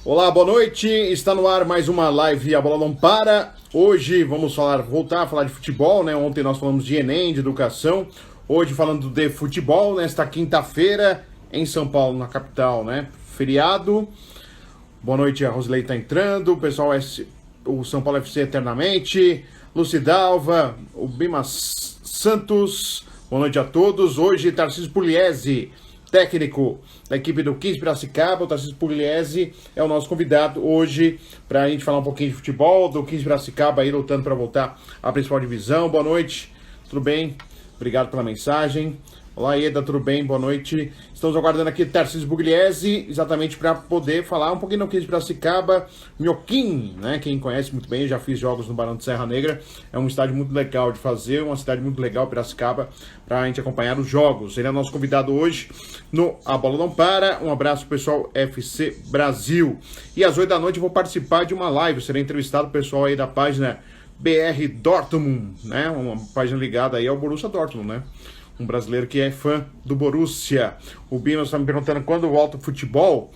Olá, boa noite. Está no ar mais uma live A Bola Não Para. Hoje vamos voltar a falar de futebol, né? Ontem nós falamos de Enem, de educação. Hoje falando de futebol, nesta quinta-feira em São Paulo, na capital, né? Feriado. Boa noite, a Rosilei está entrando. O pessoal, o São Paulo FC eternamente. Lucidalva, o Bimas Santos. Boa noite a todos. Hoje, Tarcísio Pugliese, técnico da equipe do 15 Piracicaba. O Tarcísio Pugliese é o nosso convidado hoje para a gente falar um pouquinho de futebol, do 15 Piracicaba aí lutando para voltar à principal divisão. Boa noite, tudo bem? Obrigado pela mensagem. Olá, Eda, tudo bem? Boa noite. Estamos aguardando aqui Tarcísio Pugliese, exatamente para poder falar um pouquinho do 15 Piracicaba, Minhoquim, né? Quem conhece muito bem, eu já fiz jogos no Barão de Serra Negra. É um estádio muito legal de fazer, uma cidade muito legal, Piracicaba, para a gente acompanhar os jogos. Ele é nosso convidado hoje no A Bola Não Para. Um abraço, pessoal, FC Brasil. E às 8 da noite eu vou participar de uma live, serei entrevistado o pessoal aí da página BR Dortmund, né? Uma página ligada aí ao Borussia Dortmund, né? Um brasileiro que é fã do Borussia. O Binos está me perguntando quando volta o futebol.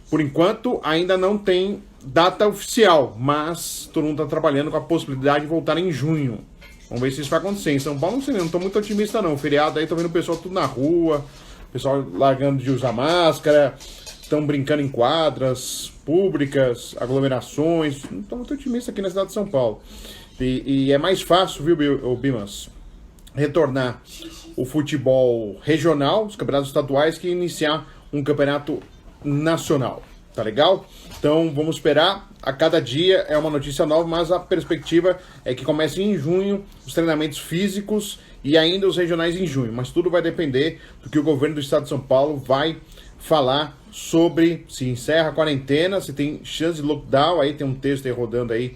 Por enquanto, ainda não tem data oficial, mas todo mundo está trabalhando com a possibilidade de voltar em junho. Vamos ver se isso vai acontecer. Em São Paulo, não sei, não estou muito otimista não. O feriado aí, estou vendo o pessoal tudo na rua, o pessoal largando de usar máscara, estão brincando em quadras públicas, aglomerações. Não estou muito otimista aqui na cidade de São Paulo. E é mais fácil, viu, Bimas, retornar o futebol regional, os campeonatos estaduais, que iniciar um campeonato nacional. Tá legal? Então vamos esperar. A cada dia é uma notícia nova, mas a perspectiva é que comece em junho os treinamentos físicos e ainda os regionais em junho. Mas tudo vai depender do que o governo do estado de São Paulo vai falar sobre se encerra a quarentena, se tem chance de lockdown. Aí tem um texto aí rodando aí,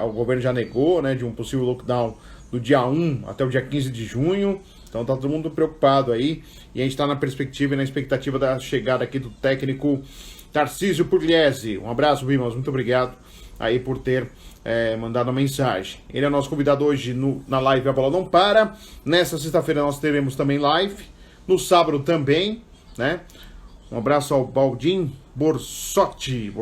o governo já negou, né, de um possível lockdown do dia 1 até o dia 15 de junho. Então tá todo mundo preocupado aí. E a gente tá na perspectiva e na expectativa da chegada aqui do técnico Tarcísio Pugliese. Um abraço, Bimas. Muito obrigado aí por ter mandado a mensagem. Ele é nosso convidado hoje na live A Bola Não Para. Nessa sexta-feira nós teremos também live. No sábado também, né? Um abraço ao Baldim Borsotti.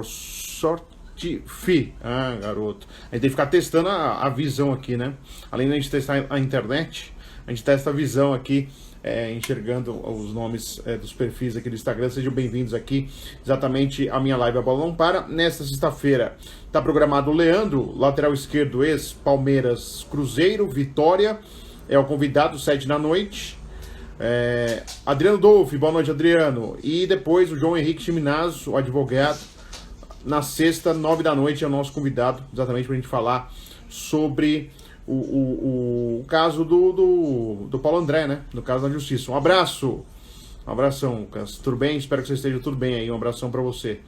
Ah, garoto. A gente tem que ficar testando a visão aqui, né? Além de a gente testar a internet, a gente testa a visão aqui, enxergando os nomes dos perfis aqui do Instagram. Sejam bem-vindos aqui, exatamente a minha live A Bola Não Para. Nesta sexta-feira está programado o Leandro, lateral esquerdo, ex-Palmeiras Cruzeiro, Vitória. É o convidado, 7 da noite. Adriano Dolfi, boa noite, Adriano. E depois o João Henrique Chiminazzo, o advogado. Na sexta, 9 da noite, é o nosso convidado, exatamente para a gente falar sobre o caso do Paulo André, né? No caso da justiça. Um abraço, um abração, Lucas. Tudo bem? Espero que você esteja tudo bem aí. Um abração para você.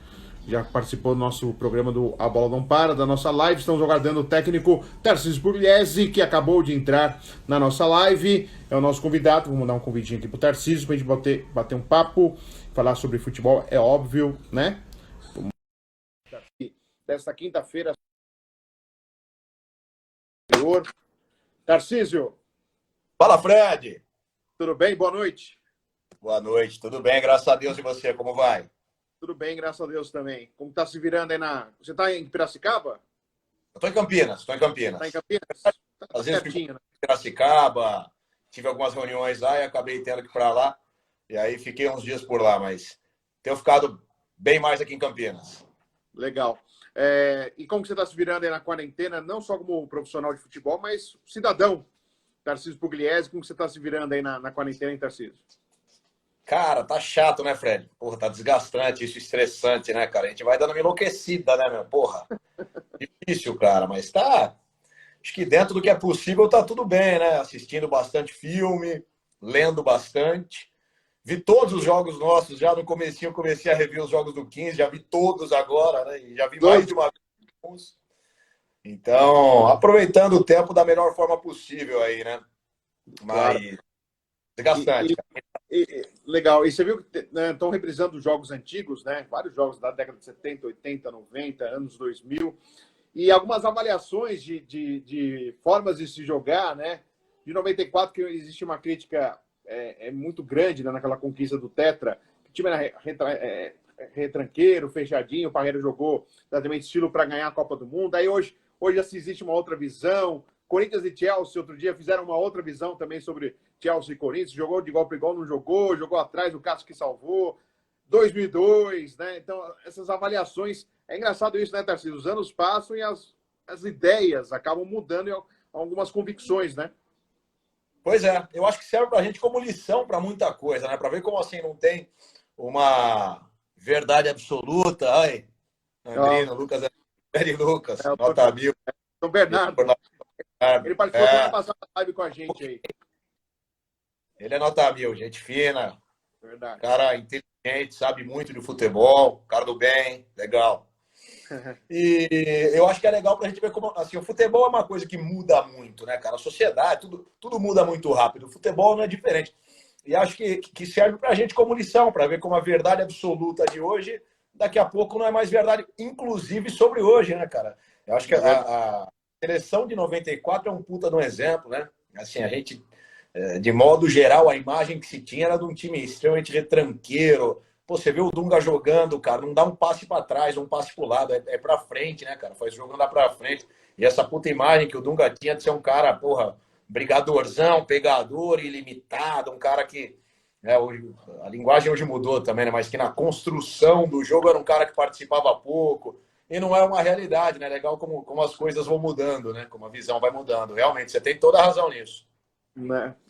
Já participou do nosso programa do A Bola Não Para, da nossa live. Estamos aguardando o técnico Tarcísio Pugliese, que acabou de entrar na nossa live. É o nosso convidado. Vou mandar um convitinho aqui pro Tarcísio para a gente bater um papo, falar sobre futebol, é óbvio, né? Desta quinta-feira. Tarcísio. Fala, Fred. Tudo bem? Boa noite. Boa noite. Tudo bem, graças a Deus. E você, como vai? Tudo bem, graças a Deus também. Como tá se virando aí Você tá em Piracicaba? Eu tô em Campinas, Tá em Campinas? Tá Fazendo certinho, né? Piracicaba, tive algumas reuniões lá e acabei tendo que ir para lá. E aí fiquei uns dias por lá, mas tenho ficado bem mais aqui em Campinas. Legal. E como que você está se virando aí na quarentena, não só como profissional de futebol, mas cidadão, Tarcísio Pugliese, como que você está se virando aí na quarentena, hein, Tarcísio? Cara, tá chato, né, Fred? Porra, tá desgastante, isso estressante, né, cara? A gente vai dando uma enlouquecida, né, meu? Porra, difícil, cara, mas tá... Acho que dentro do que é possível tá tudo bem, né? Assistindo bastante filme, lendo bastante. Vi todos os jogos nossos, já no comecinho eu comecei a rever os jogos do 15, já vi todos agora, né? E já vi mais de uma vez. Então, aproveitando o tempo da melhor forma possível aí, né? Claro. Mas desgastante. Legal. E você viu que estão reprisando os jogos antigos, né? Vários jogos da década de 70, 80, 90, anos 2000. E algumas avaliações de formas de se jogar, né? De 94, que existe uma crítica muito grande, né, naquela conquista do Tetra. O time era retranqueiro, fechadinho, o Parreira jogou exatamente estilo para ganhar a Copa do Mundo. Aí hoje assim, existe uma outra visão. Corinthians e Chelsea, outro dia, fizeram uma outra visão também sobre Chelsea e Corinthians. Jogou de igual para igual, não jogou atrás, o Cássio que salvou. 2002, né? Então, essas avaliações... É engraçado isso, né, Tarcísio? Os anos passam e as ideias acabam mudando em algumas convicções, né? Pois é, eu acho que serve para a gente como lição para muita coisa, né? Para ver como assim não tem uma verdade absoluta. Ai, Andrino, Lucas, Lucas, nota mil. São Bernardo. Ele participou semana passada da live com a gente aí. Ele é nota mil, gente fina. Verdade. Cara inteligente, sabe muito de futebol, cara do bem, legal. E eu acho que é legal pra gente ver como assim, o futebol é uma coisa que muda muito, né, cara? A sociedade, tudo muda muito rápido. O futebol não é diferente. E acho que serve pra gente como lição, para ver como a verdade absoluta de hoje, daqui a pouco não é mais verdade, inclusive sobre hoje, né, cara? Eu acho que a seleção de 94 é um puta de um exemplo, né? Assim, a gente, de modo geral, a imagem que se tinha era de um time extremamente retranqueiro. Pô, você vê o Dunga jogando, cara, não dá um passe para trás, um passe pro lado, é para frente, né, cara? Faz o jogo andar para frente. E essa puta imagem que o Dunga tinha de ser um cara, porra, brigadorzão, pegador, ilimitado, um cara que... hoje, a linguagem hoje mudou também, né? Mas que na construção do jogo era um cara que participava pouco. E não é uma realidade, né? Legal como as coisas vão mudando, né? Como a visão vai mudando. Realmente, você tem toda a razão nisso.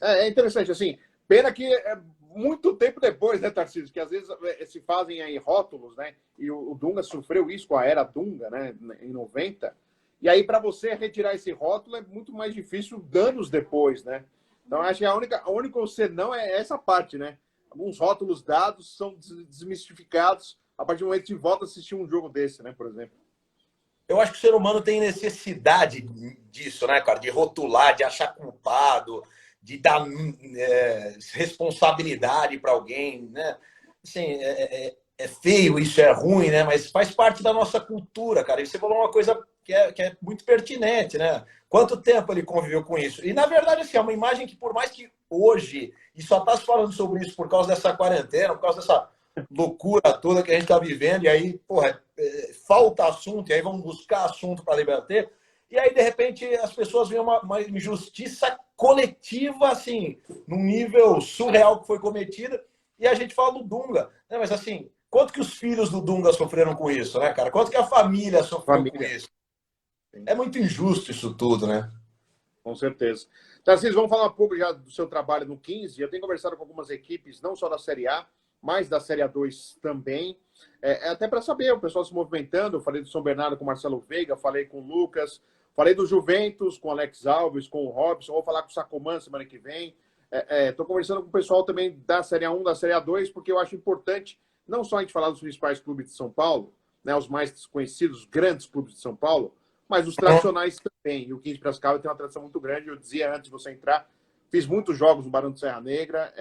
É interessante, assim, pena que é muito tempo depois, né, Tarcísio, que às vezes se fazem aí rótulos, né, e o Dunga sofreu isso com a era Dunga, né, em 90, e aí para você retirar esse rótulo é muito mais difícil anos depois, né, então acho que a única senão é essa parte, né, alguns rótulos dados são desmistificados a partir do momento que volta a assistir um jogo desse, né, por exemplo. Eu acho que o ser humano tem necessidade disso, né, cara? De rotular, de achar culpado, de dar responsabilidade para alguém, né? Assim, é feio, isso é ruim, né? Mas faz parte da nossa cultura, cara. E você falou uma coisa que é muito pertinente, né? Quanto tempo ele conviveu com isso? E, na verdade, assim, é uma imagem que, por mais que hoje, e só está se falando sobre isso por causa dessa quarentena, por causa dessa loucura toda que a gente está vivendo, e aí, porra, falta assunto, e aí vamos buscar assunto para debater, e aí, de repente, as pessoas veem uma injustiça coletiva, assim, num nível surreal que foi cometida, e a gente fala do Dunga, né? Mas, assim, quanto que os filhos do Dunga sofreram com isso, né, cara? Quanto que a família sofreu com isso? É muito injusto isso tudo, né? Com certeza. Tarcísio, vamos falar um pouco já do seu trabalho no 15. Eu tenho conversado com algumas equipes, não só da Série A, mas da Série A2 também. Até para saber, o pessoal se movimentando. Eu falei do São Bernardo com o Marcelo Veiga, falei com o Lucas, falei do Juventus com o Alex Alves, com o Robson, vou falar com o Sacomã semana que vem. Estou conversando com o pessoal também da Série A1, da Série A2, porque eu acho importante não só a gente falar dos principais clubes de São Paulo, né, os mais conhecidos, os grandes clubes de São Paulo, mas os tradicionais também. E o 15 Piracicaba tem uma tradição muito grande. Eu dizia antes de você entrar, fiz muitos jogos no Barão de Serra Negra,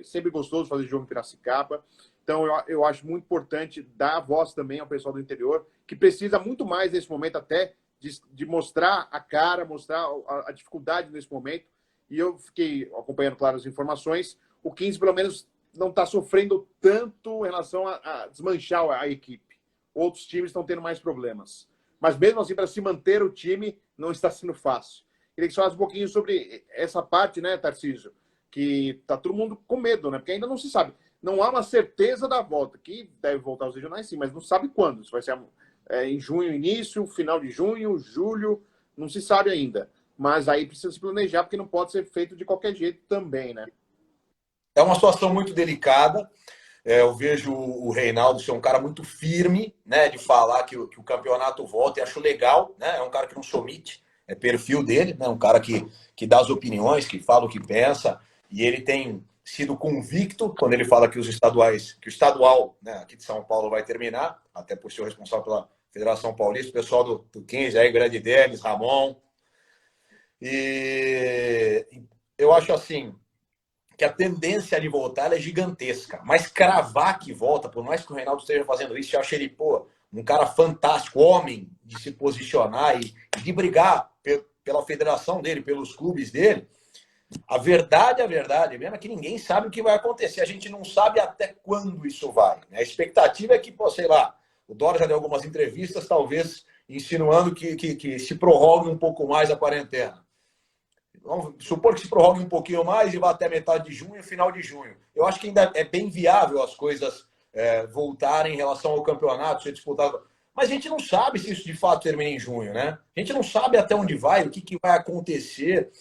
sempre gostoso fazer jogo em Piracicaba. Então, eu acho muito importante dar voz também ao pessoal do interior, que precisa muito mais nesse momento até de mostrar a cara, mostrar a dificuldade nesse momento. E eu fiquei acompanhando, claro, as informações. O 15, pelo menos, não está sofrendo tanto em relação a desmanchar a equipe. Outros times estão tendo mais problemas. Mas mesmo assim, para se manter o time, não está sendo fácil. Queria que você falasse um pouquinho sobre essa parte, né, Tarcísio? Que tá todo mundo com medo, né? Porque ainda não se sabe. Não há uma certeza da volta, que deve voltar aos regionais, sim, mas não sabe quando. Se vai ser em junho, início, final de junho, julho, não se sabe ainda. Mas aí precisa se planejar, porque não pode ser feito de qualquer jeito também, né? É uma situação muito delicada. Eu vejo o Reinaldo ser um cara muito firme, né, de falar que o campeonato volta, e acho legal, né? É um cara que não se omite, é perfil dele, né? Um cara que dá as opiniões, que fala o que pensa, e ele tem sido convicto quando ele fala que os estaduais, que o estadual, né, aqui de São Paulo vai terminar, até por ser o responsável pela Federação Paulista, o pessoal do 15 aí, grande Denis, Ramon. E eu acho assim, que a tendência de voltar é gigantesca. Mas cravar que volta, por mais que o Reinaldo esteja fazendo isso, eu acho ele, um cara fantástico, homem de se posicionar e de brigar pela federação dele, pelos clubes dele. a verdade mesmo é que ninguém sabe o que vai acontecer. A gente não sabe até quando isso vai. Né? A expectativa é que, pô, sei lá, o Dória já deu algumas entrevistas, talvez insinuando que se prorrogue um pouco mais a quarentena. Vamos supor que se prorrogue um pouquinho mais e vá até metade de junho, final de junho. Eu acho que ainda é bem viável as coisas voltarem em relação ao campeonato ser disputado. Mas a gente não sabe se isso de fato termina em junho, né? A gente não sabe até onde vai, o que vai acontecer.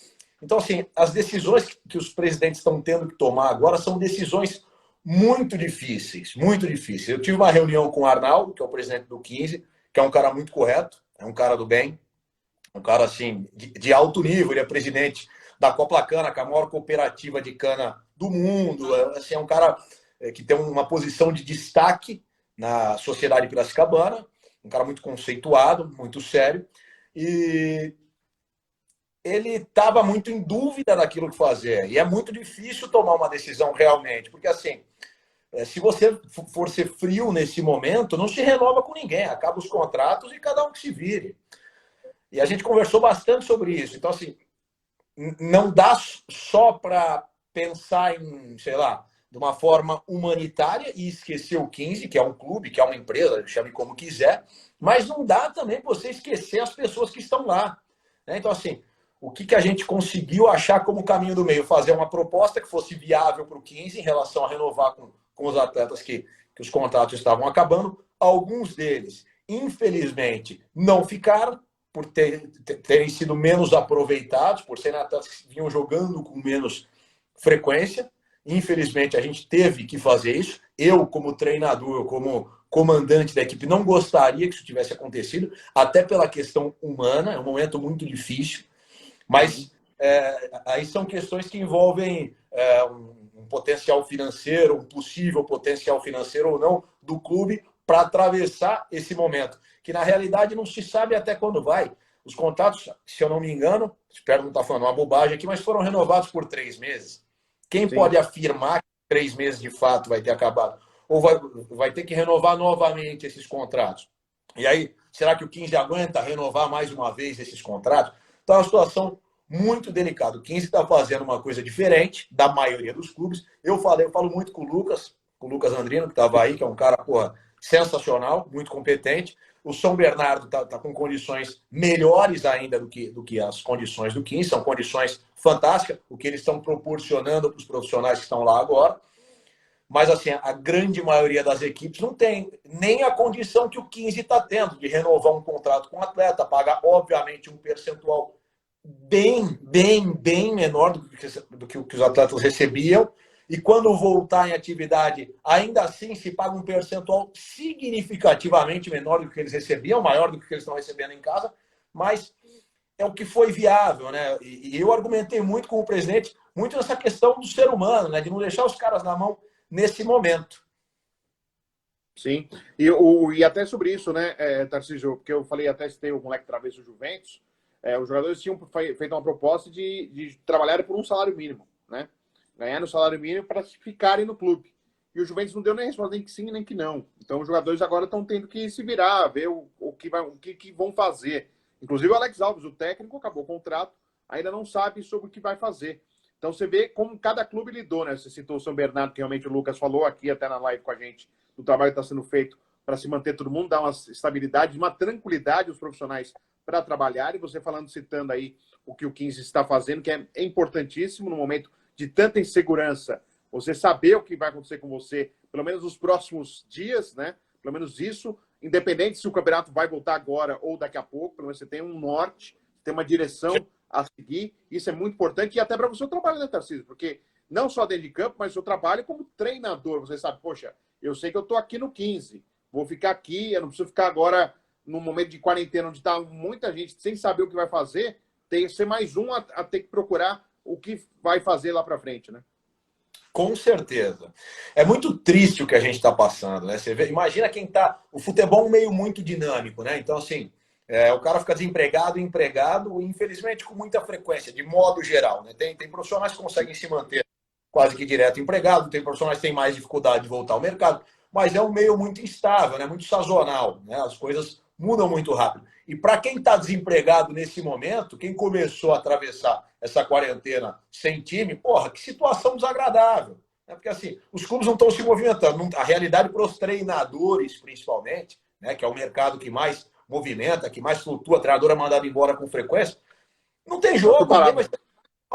Então, assim, as decisões que os presidentes estão tendo que tomar agora são decisões muito difíceis, muito difíceis. Eu tive uma reunião com o Arnaldo, que é o presidente do 15, que é um cara muito correto, é um cara do bem, um cara assim de alto nível. Ele é presidente da Coplacana, que é a maior cooperativa de cana do mundo. Assim, é um cara que tem uma posição de destaque na sociedade piracicabana, um cara muito conceituado, muito sério, e ele estava muito em dúvida daquilo que fazer. E é muito difícil tomar uma decisão realmente, porque assim, se você for ser frio nesse momento, não se renova com ninguém, acaba os contratos e cada um que se vire. E a gente conversou bastante sobre isso. Então, assim, não dá só para pensar em, sei lá, de uma forma humanitária e esquecer o 15, que é um clube, que é uma empresa, chame como quiser, mas não dá também para você esquecer as pessoas que estão lá. Né? Então, assim, o que a gente conseguiu achar como caminho do meio? Fazer uma proposta que fosse viável para o 15 em relação a renovar com os atletas que os contratos estavam acabando. Alguns deles, infelizmente, não ficaram, por terem sido menos aproveitados, por serem atletas que vinham jogando com menos frequência. Infelizmente, a gente teve que fazer isso. Eu, como treinador, como comandante da equipe, não gostaria que isso tivesse acontecido, até pela questão humana. É um momento muito difícil, mas aí são questões que envolvem um potencial financeiro, um possível potencial financeiro ou não do clube para atravessar esse momento, que na realidade não se sabe até quando vai. Os contratos, se eu não me engano, espero não estar falando uma bobagem aqui, mas foram renovados por 3 meses. Quem Sim. pode afirmar que 3 meses de fato vai ter acabado? Ou vai ter que renovar novamente esses contratos? E aí, será que o 15 aguenta renovar mais uma vez esses contratos? Então é uma situação muito delicada. O 15 está fazendo uma coisa diferente da maioria dos clubes. Eu falo muito com o Lucas Andrino, que estava aí, que é um cara, porra, sensacional, muito competente. O São Bernardo está com condições melhores ainda do que as condições do 15, são condições fantásticas, o que eles estão proporcionando para os profissionais que estão lá agora. Mas assim, a grande maioria das equipes não tem nem a condição que o 15 está tendo de renovar um contrato com o atleta, pagar, obviamente, um percentual bem menor do que os atletas recebiam. E quando voltar em atividade, ainda assim se paga um percentual significativamente menor do que eles recebiam, maior do que eles estão recebendo em casa, mas é o que foi viável, né? E eu argumentei muito com o presidente, muito nessa questão do ser humano, né? De não deixar os caras na mão nesse momento. Sim, e até sobre isso, né, Tarcísio, porque eu falei, até citei o moleque travesso Juventus, os jogadores tinham feito uma proposta de trabalhar por um salário mínimo, né? Ganhar no salário mínimo para ficarem no clube. E o Juventus não deu nem resposta, nem que sim, nem que não. Então os jogadores agora estão tendo que se virar, ver o que vão fazer. Inclusive o Alex Alves, o técnico, acabou o contrato, ainda não sabe sobre o que vai fazer. Então você vê como cada clube lidou, né? Você citou o São Bernardo, que realmente o Lucas falou aqui até na live com a gente, do trabalho que está sendo feito para se manter todo mundo, dar uma estabilidade, uma tranquilidade aos profissionais para trabalhar. E você citando aí o que o 15 está fazendo, que é importantíssimo no momento de tanta insegurança, você saber o que vai acontecer com você, pelo menos nos próximos dias, né? Pelo menos isso, independente se o campeonato vai voltar agora ou daqui a pouco, pelo menos você tem um norte, tem uma direção a seguir. Isso é muito importante, e até para o seu trabalho, né, Tarcísio? Porque não só dentro de campo, mas o seu trabalho como treinador. Você sabe, poxa, eu sei que eu estou aqui no 15, vou ficar aqui, eu não preciso ficar agora num momento de quarentena onde está muita gente sem saber o que vai fazer, tem que ser mais um a ter que procurar o que vai fazer lá para frente, né? Com certeza. É muito triste o que a gente está passando, né? Você vê, imagina quem tá. O futebol é um meio muito dinâmico, né? Então, assim, o cara fica desempregado, empregado, infelizmente, com muita frequência, de modo geral, né? Tem profissionais que conseguem se manter quase que direto empregado, tem profissionais que têm mais dificuldade de voltar ao mercado, mas é um meio muito instável, né? Muito sazonal, né? As coisas mudam muito rápido. E para quem está desempregado nesse momento, quem começou a atravessar essa quarentena sem time, porra, que situação desagradável. Né? Porque assim, os clubes não estão se movimentando. A realidade para os treinadores, principalmente, né, que é o mercado que mais movimenta, que mais flutua, treinador é mandado embora com frequência, não tem jogo, ninguém vai ser...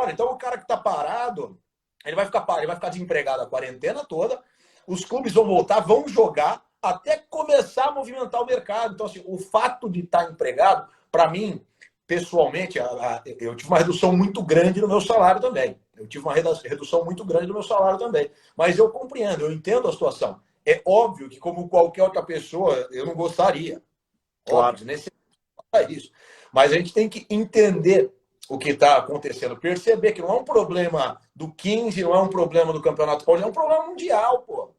Então o cara que está parado, ele vai ficar desempregado a quarentena toda, os clubes vão voltar, vão jogar até começar a movimentar o mercado. Então, assim, o fato de estar empregado, para mim, pessoalmente, eu tive uma redução muito grande no meu salário também. Mas eu compreendo, eu entendo a situação. É óbvio que, como qualquer outra pessoa, eu não gostaria. Claro. Óbvio, isso. Mas a gente tem que entender o que está acontecendo, perceber que não é um problema do 15, não é um problema do Campeonato Paulista, é um problema mundial, pô.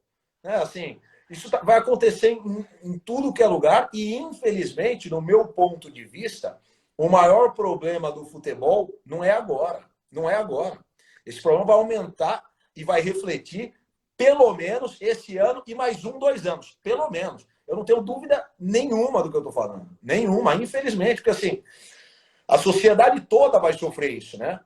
Né? Assim, isso vai acontecer em tudo que é lugar e, infelizmente, no meu ponto de vista, o maior problema do futebol não é agora. Não é agora. Esse problema vai aumentar e vai refletir pelo menos esse ano e mais 2 anos. Pelo menos. Eu não tenho dúvida nenhuma do que eu estou falando. Nenhuma, infelizmente, porque assim, a sociedade toda vai sofrer isso, né?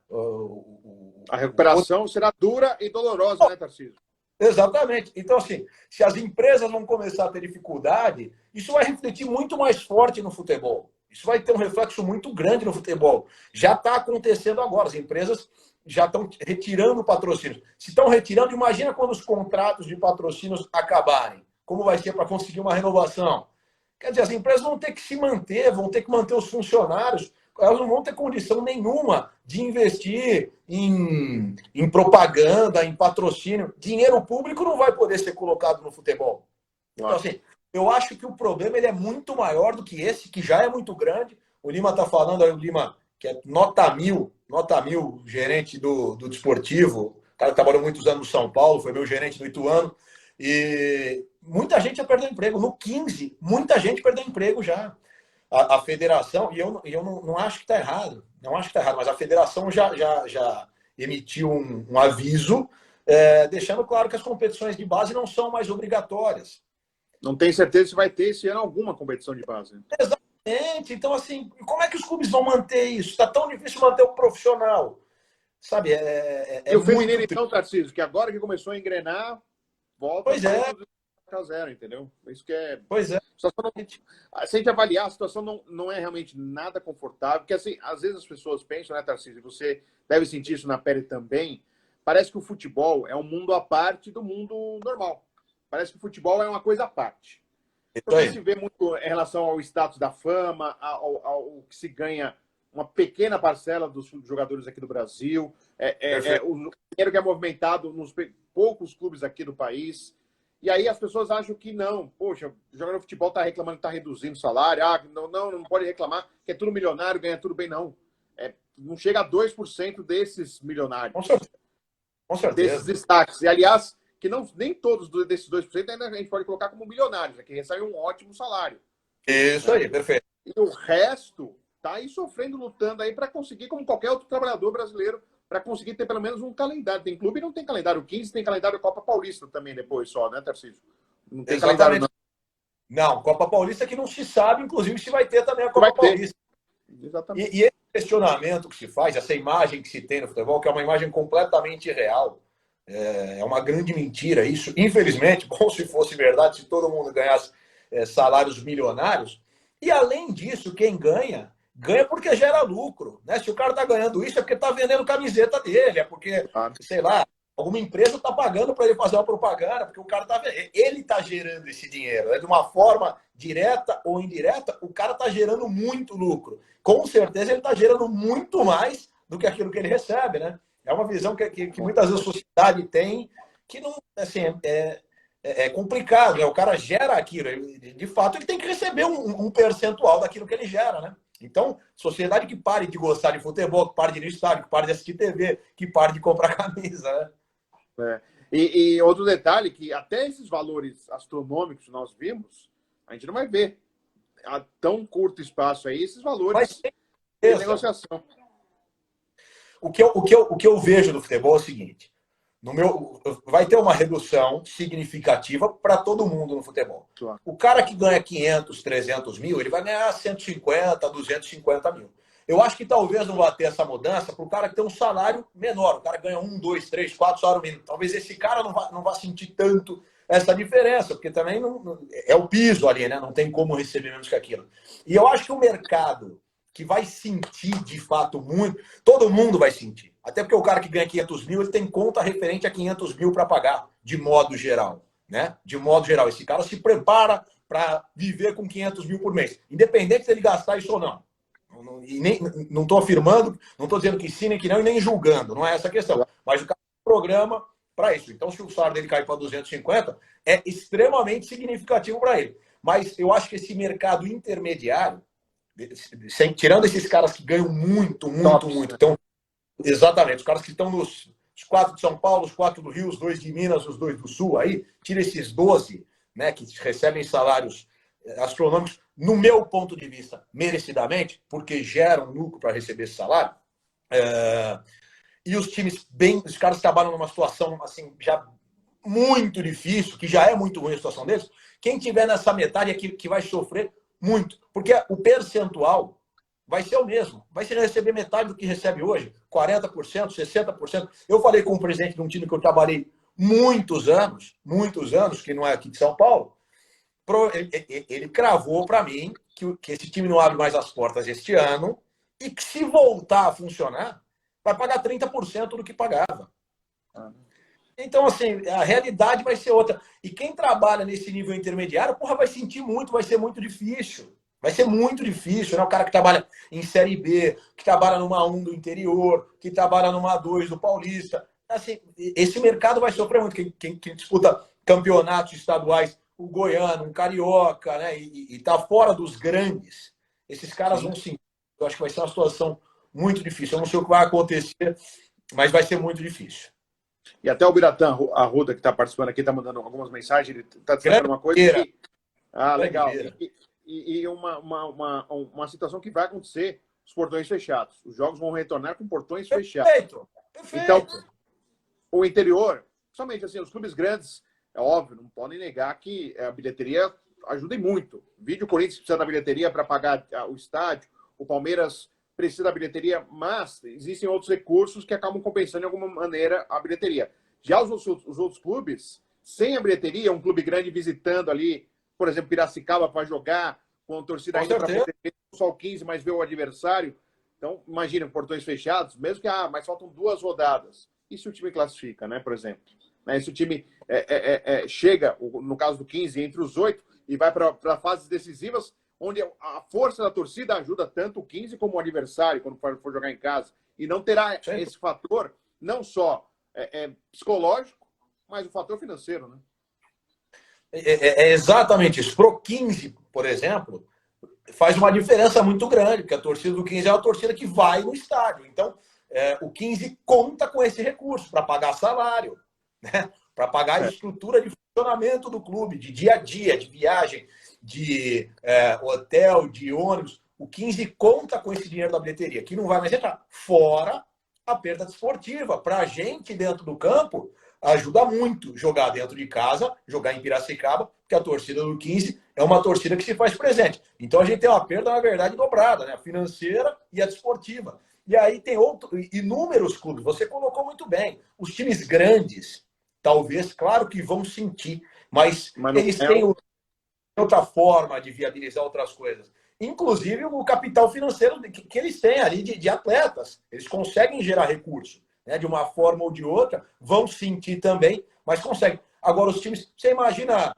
A recuperação será dura e dolorosa, né, Tarcísio? Exatamente. Então, assim, se as empresas vão começar a ter dificuldade, isso vai refletir muito mais forte no futebol. Isso vai ter um reflexo muito grande no futebol. Já está acontecendo agora. As empresas já estão retirando patrocínios. Se estão retirando, imagina quando os contratos de patrocínios acabarem. Como vai ser para conseguir uma renovação? Quer dizer, as empresas vão ter que se manter, vão ter que manter os funcionários. Elas não vão ter condição nenhuma de investir em propaganda, em patrocínio. Dinheiro público não vai poder ser colocado no futebol. Então, assim, eu acho que o problema ele é muito maior do que esse, que já é muito grande. O Lima está falando, aí o Lima, que é nota mil, gerente do Desportivo, o cara que trabalhou muitos anos no São Paulo, foi meu gerente do Ituano, e muita gente já perdeu emprego. No 15, muita gente perdeu emprego já. A federação, e eu não acho que está errado, mas a federação já emitiu um aviso deixando claro que as competições de base não são mais obrigatórias. Não tenho certeza se vai ter esse ano alguma competição de base. Exatamente. Então, assim, como é que os clubes vão manter isso? Está tão difícil manter o profissional. Sabe, e o feminino, então, Tarcísio, que agora que começou a engrenar, volta a zero, entendeu? Isso que é... Pois é. Se a gente avaliar, a situação não é realmente nada confortável, porque assim, às vezes as pessoas pensam, né, Tarcísio, você deve sentir isso na pele também, parece que o futebol é um mundo à parte do mundo normal. Parece que o futebol é uma coisa à parte. Porque se vê muito em relação ao status da fama, ao que se ganha uma pequena parcela dos jogadores aqui do Brasil, o dinheiro que é movimentado nos poucos clubes aqui do país. E aí as pessoas acham que não. Poxa, o jogador de futebol está reclamando que está reduzindo o salário. Não pode reclamar, que é tudo milionário, ganha tudo bem, não. Não chega a 2% desses milionários. Com certeza. Desses destaques. E, aliás, que nem todos desses 2% ainda a gente pode colocar como milionários, que recebem um ótimo salário. Isso aí, perfeito. E o resto está aí sofrendo, lutando aí para conseguir, como qualquer outro trabalhador brasileiro, para conseguir ter pelo menos um calendário. Tem clube e não tem calendário. O 15 tem calendário Copa Paulista também depois só, né, Tarcísio? Não tem calendário, não. Não, Copa Paulista que não se sabe, inclusive, se vai ter também a Copa Paulista. Exatamente. E esse questionamento que se faz, essa imagem que se tem no futebol, que é uma imagem completamente irreal, é uma grande mentira. Isso, infelizmente, bom se fosse verdade, se todo mundo ganhasse salários milionários. E, além disso, quem ganha porque gera lucro, né? Se o cara tá ganhando isso é porque tá vendendo camiseta dele, é porque, sei lá, alguma empresa tá pagando para ele fazer uma propaganda, porque o cara ele tá gerando esse dinheiro, de uma forma direta ou indireta, o cara tá gerando muito lucro. Com certeza ele tá gerando muito mais do que aquilo que ele recebe, né? É uma visão que muitas vezes a sociedade tem, que não, assim, é complicado, né? O cara gera aquilo, de fato ele tem que receber um percentual daquilo que ele gera, né? Então, sociedade que pare de gostar de futebol, que pare de ir no estádio, que pare de assistir TV, que pare de comprar camisa, né? E outro detalhe, que até esses valores astronômicos que nós vimos, a gente não vai ver a tão curto espaço aí, esses valores de negociação. O que eu vejo do futebol é o seguinte, vai ter uma redução significativa para todo mundo no futebol. Claro. O cara que ganha 500, 300 mil, ele vai ganhar 150, 250 mil. Eu acho que talvez não vá ter essa mudança para o cara que tem um salário menor. O cara ganha 1, 2, 3, 4 salários mínimos. Talvez esse cara não vá sentir tanto essa diferença, porque também é o piso ali, né? Não tem como receber menos que aquilo. E eu acho que o mercado que vai sentir de fato muito, todo mundo vai sentir. Até porque o cara que ganha 500 mil, ele tem conta referente a 500 mil para pagar, de modo geral, né? De modo geral. Esse cara se prepara para viver com 500 mil por mês, independente se ele gastar isso ou não. E nem, não estou afirmando, não estou dizendo que sim, nem que não, e nem julgando, não é essa a questão. Mas o cara programa para isso. Então, se o salário dele cair para 250, é extremamente significativo para ele. Mas eu acho que esse mercado intermediário, tirando esses caras que ganham muito. Então, exatamente, os caras que estão os 4 de São Paulo, os 4 do Rio, os 2 de Minas, os 2 do Sul, aí, tira esses 12, né, que recebem salários astronômicos, no meu ponto de vista, merecidamente, porque geram lucro para receber esse salário. E os times os caras trabalham numa situação assim, já muito difícil, que já é muito ruim a situação deles. Quem tiver nessa metade é que vai sofrer muito, porque o percentual vai ser o mesmo. Vai ser receber metade do que recebe hoje, 40%, 60%. Eu falei com o presidente de um time que eu trabalhei muitos anos, que não é aqui de São Paulo. Ele cravou para mim que esse time não abre mais as portas este ano e que, se voltar a funcionar, vai pagar 30% do que pagava. Então, assim, a realidade vai ser outra. E quem trabalha nesse nível intermediário, porra, vai sentir muito, vai ser muito difícil. Vai ser muito difícil, né? O cara que trabalha em Série B, que trabalha numa 1 do interior, que trabalha numa 2 do Paulista. Assim, esse mercado vai sofrer muito. Quem disputa campeonatos estaduais, o goiano, um carioca, né? E tá fora dos grandes. Esses caras vão sentir. Eu acho que vai ser uma situação muito difícil. Eu não sei o que vai acontecer, mas vai ser muito difícil. E até o Biratã Arruda, que está participando aqui, está mandando algumas mensagens, ele está dizendo uma coisa que... legal. E uma situação que vai acontecer, os portões fechados. Os jogos vão retornar com portões fechados. Perfeito. Então, o interior, somente assim, os clubes grandes, é óbvio, não podem negar que a bilheteria ajuda muito. Vídeo Corinthians precisa da bilheteria para pagar o estádio, o Palmeiras precisa da bilheteria, mas existem outros recursos que acabam compensando de alguma maneira a bilheteria. Já os outros clubes, sem a bilheteria, um clube grande visitando ali, por exemplo, Piracicaba para jogar, com a torcida ainda para poder ver só o 15, mas ver o adversário. Então, imagina, portões fechados, mesmo que, mas faltam 2 rodadas. E se o time classifica, né, por exemplo? Né, se o time chega, no caso do 15, entre os 8, e vai para fases decisivas, onde a força da torcida ajuda tanto o 15 como o adversário quando for jogar em casa. E não terá esse fator, não só psicológico, mas o fator financeiro, né? É exatamente isso. Pro 15, por exemplo, faz uma diferença muito grande, porque a torcida do 15 é a torcida que vai no estádio. Então, o 15 conta com esse recurso para pagar salário, né? Para pagar a estrutura de funcionamento do clube, de dia a dia, de viagem, de hotel, de ônibus. O 15 conta com esse dinheiro da bilheteria, que não vai mais entrar. Fora a perda desportiva. Para a gente dentro do campo, ajuda muito jogar dentro de casa, jogar em Piracicaba, porque a torcida do 15 é uma torcida que se faz presente. Então a gente tem uma perda, na verdade, dobrada, né? A financeira e a desportiva. E aí tem inúmeros clubes. Você colocou muito bem. Os times grandes, talvez, claro que vão sentir, mas eles têm outra forma de viabilizar outras coisas. Inclusive o capital financeiro que eles têm ali de atletas. Eles conseguem gerar recursos, né? De uma forma ou de outra, vão sentir também, mas conseguem. Agora, os times... Você imagina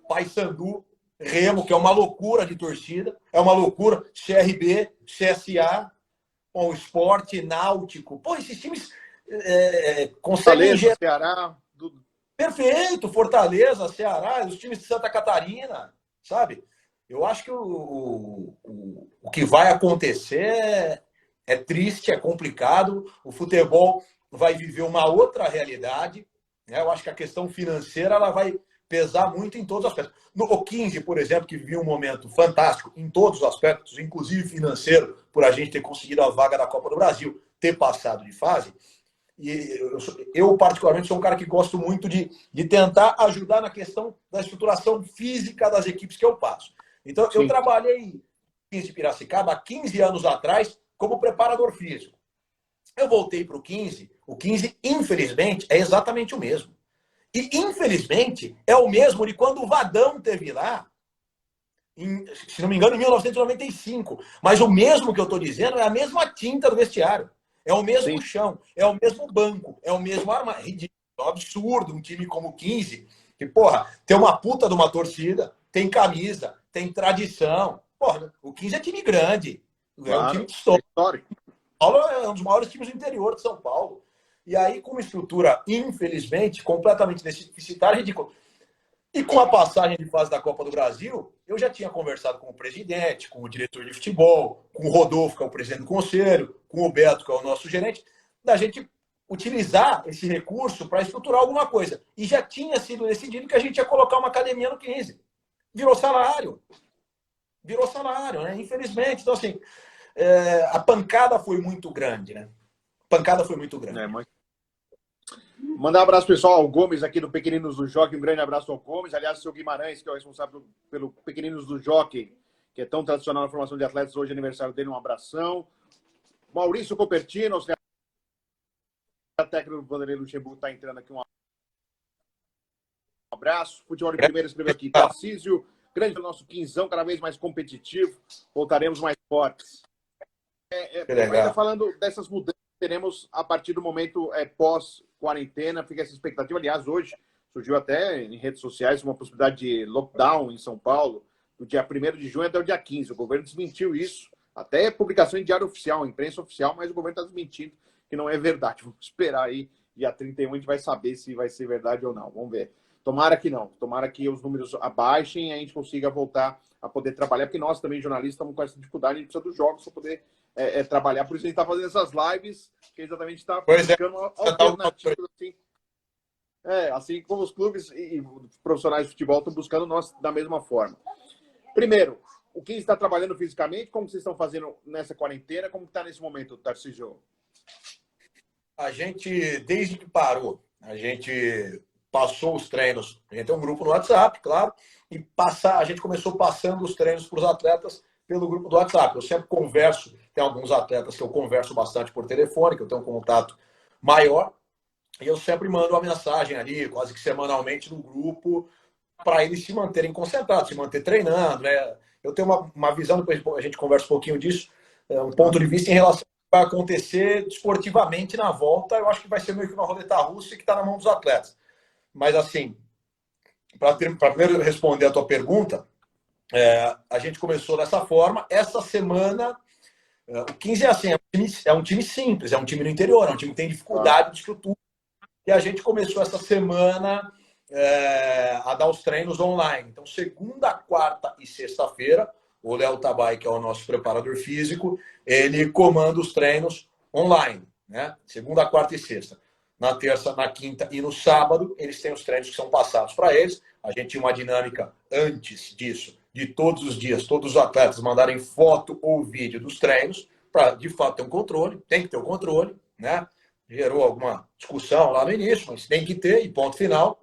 Paysandu, Remo, que é uma loucura de torcida, é uma loucura, CRB, CSA, o Sport, Náutico. Pô, esses times conseguem gerar... Ceará... Perfeito, Fortaleza, Ceará, os times de Santa Catarina, sabe? Eu acho que o que vai acontecer é triste, é complicado. O futebol vai viver uma outra realidade, né? Eu acho que a questão financeira ela vai pesar muito em todos os aspectos. O 15, por exemplo, que vivia um momento fantástico em todos os aspectos, inclusive financeiro, por a gente ter conseguido a vaga da Copa do Brasil, ter passado de fase, E eu, particularmente, sou um cara que gosto muito de tentar ajudar na questão da estruturação física das equipes que eu passo. Então, eu trabalhei em 15 de Piracicaba há 15 anos atrás como preparador físico. Eu voltei para o 15, infelizmente, é exatamente o mesmo. E, infelizmente, é o mesmo de quando o Vadão teve lá, se não me engano, em 1995. Mas o mesmo que eu estou dizendo é a mesma tinta do vestiário. É o mesmo chão, é o mesmo banco, é o mesmo armário. Ridículo, é um absurdo um time como o 15, que, porra, tem uma puta de uma torcida, tem camisa, tem tradição. Porra, o 15 é time grande, é um time de história. Paulo é um dos maiores times do interior de São Paulo. E aí, com uma estrutura, infelizmente, completamente deficitária, ridícula. E com a passagem de fase da Copa do Brasil, eu já tinha conversado com o presidente, com o diretor de futebol, com o Rodolfo, que é o presidente do conselho, com o Beto, que é o nosso gerente, da gente utilizar esse recurso para estruturar alguma coisa. E já tinha sido decidido que a gente ia colocar uma academia no 15. Virou salário. Virou salário, né? Infelizmente. Então, assim, a pancada foi muito grande, né? A pancada foi muito grande. Mandar um abraço, pessoal, ao Gomes aqui do Pequeninos do Jockey. Um grande abraço ao Gomes. Aliás, o seu Guimarães, que é o responsável pelo Pequeninos do Jockey, que é tão tradicional na formação de atletas, hoje é aniversário dele, um abração. Maurício Copertino, auxiliar técnico do Vanderlei Luxemburgo, está entrando aqui, um abraço. Futebol de primeiro escreveu aqui, Tarcísio, grande nosso quinzão, cada vez mais competitivo, voltaremos mais fortes. Ainda falando dessas mudanças, teremos a partir do momento pós-quarentena, fica essa expectativa. Aliás, hoje surgiu até em redes sociais uma possibilidade de lockdown em São Paulo, do dia 1º de junho até o dia 15. O governo desmentiu isso, até publicação em diário oficial, imprensa oficial, mas o governo está desmentindo que não é verdade. Vamos esperar aí, dia 31 a gente vai saber se vai ser verdade ou não. Vamos ver. Tomara que não. Tomara que os números abaixem e a gente consiga voltar a poder trabalhar, porque nós também, jornalistas, estamos com essa dificuldade, a gente precisa dos jogos para poder trabalhar. Por isso a gente está fazendo essas lives, que exatamente está buscando alternativas. Assim como os clubes e os profissionais de futebol estão buscando nós da mesma forma. Primeiro, o que está trabalhando fisicamente, como vocês estão fazendo nessa quarentena, como está nesse momento, Tarcísio? A gente, desde que parou, a gente passou os treinos. A gente tem um grupo no WhatsApp, claro, e a gente começou passando os treinos para os atletas pelo grupo do WhatsApp. Eu sempre converso, tem alguns atletas que eu converso bastante por telefone, que eu tenho um contato maior, e eu sempre mando uma mensagem ali, quase que semanalmente, no grupo, para eles se manterem concentrados, se manter treinando, né? Eu tenho uma visão, depois a gente conversa um pouquinho disso, um ponto de vista em relação ao que vai acontecer desportivamente na volta. Eu acho que vai ser meio que uma roleta russa que está na mão dos atletas. Mas, assim, para primeiro responder a tua pergunta, a gente começou dessa forma. Essa semana, o 15 é assim, é um time simples, é um time no interior, é um time que tem dificuldade de estrutura. E a gente começou essa semana a dar os treinos online. Então, segunda, quarta e sexta-feira, o Léo Tabai, que é o nosso preparador físico, ele comanda os treinos online, né? Segunda, quarta e sexta. Na terça, na quinta e no sábado, eles têm os treinos que são passados para eles. A gente tinha uma dinâmica antes disso, de todos os dias, todos os atletas mandarem foto ou vídeo dos treinos, para de fato ter um controle, tem que ter o controle, né? Gerou alguma discussão lá no início, mas tem que ter, e ponto final.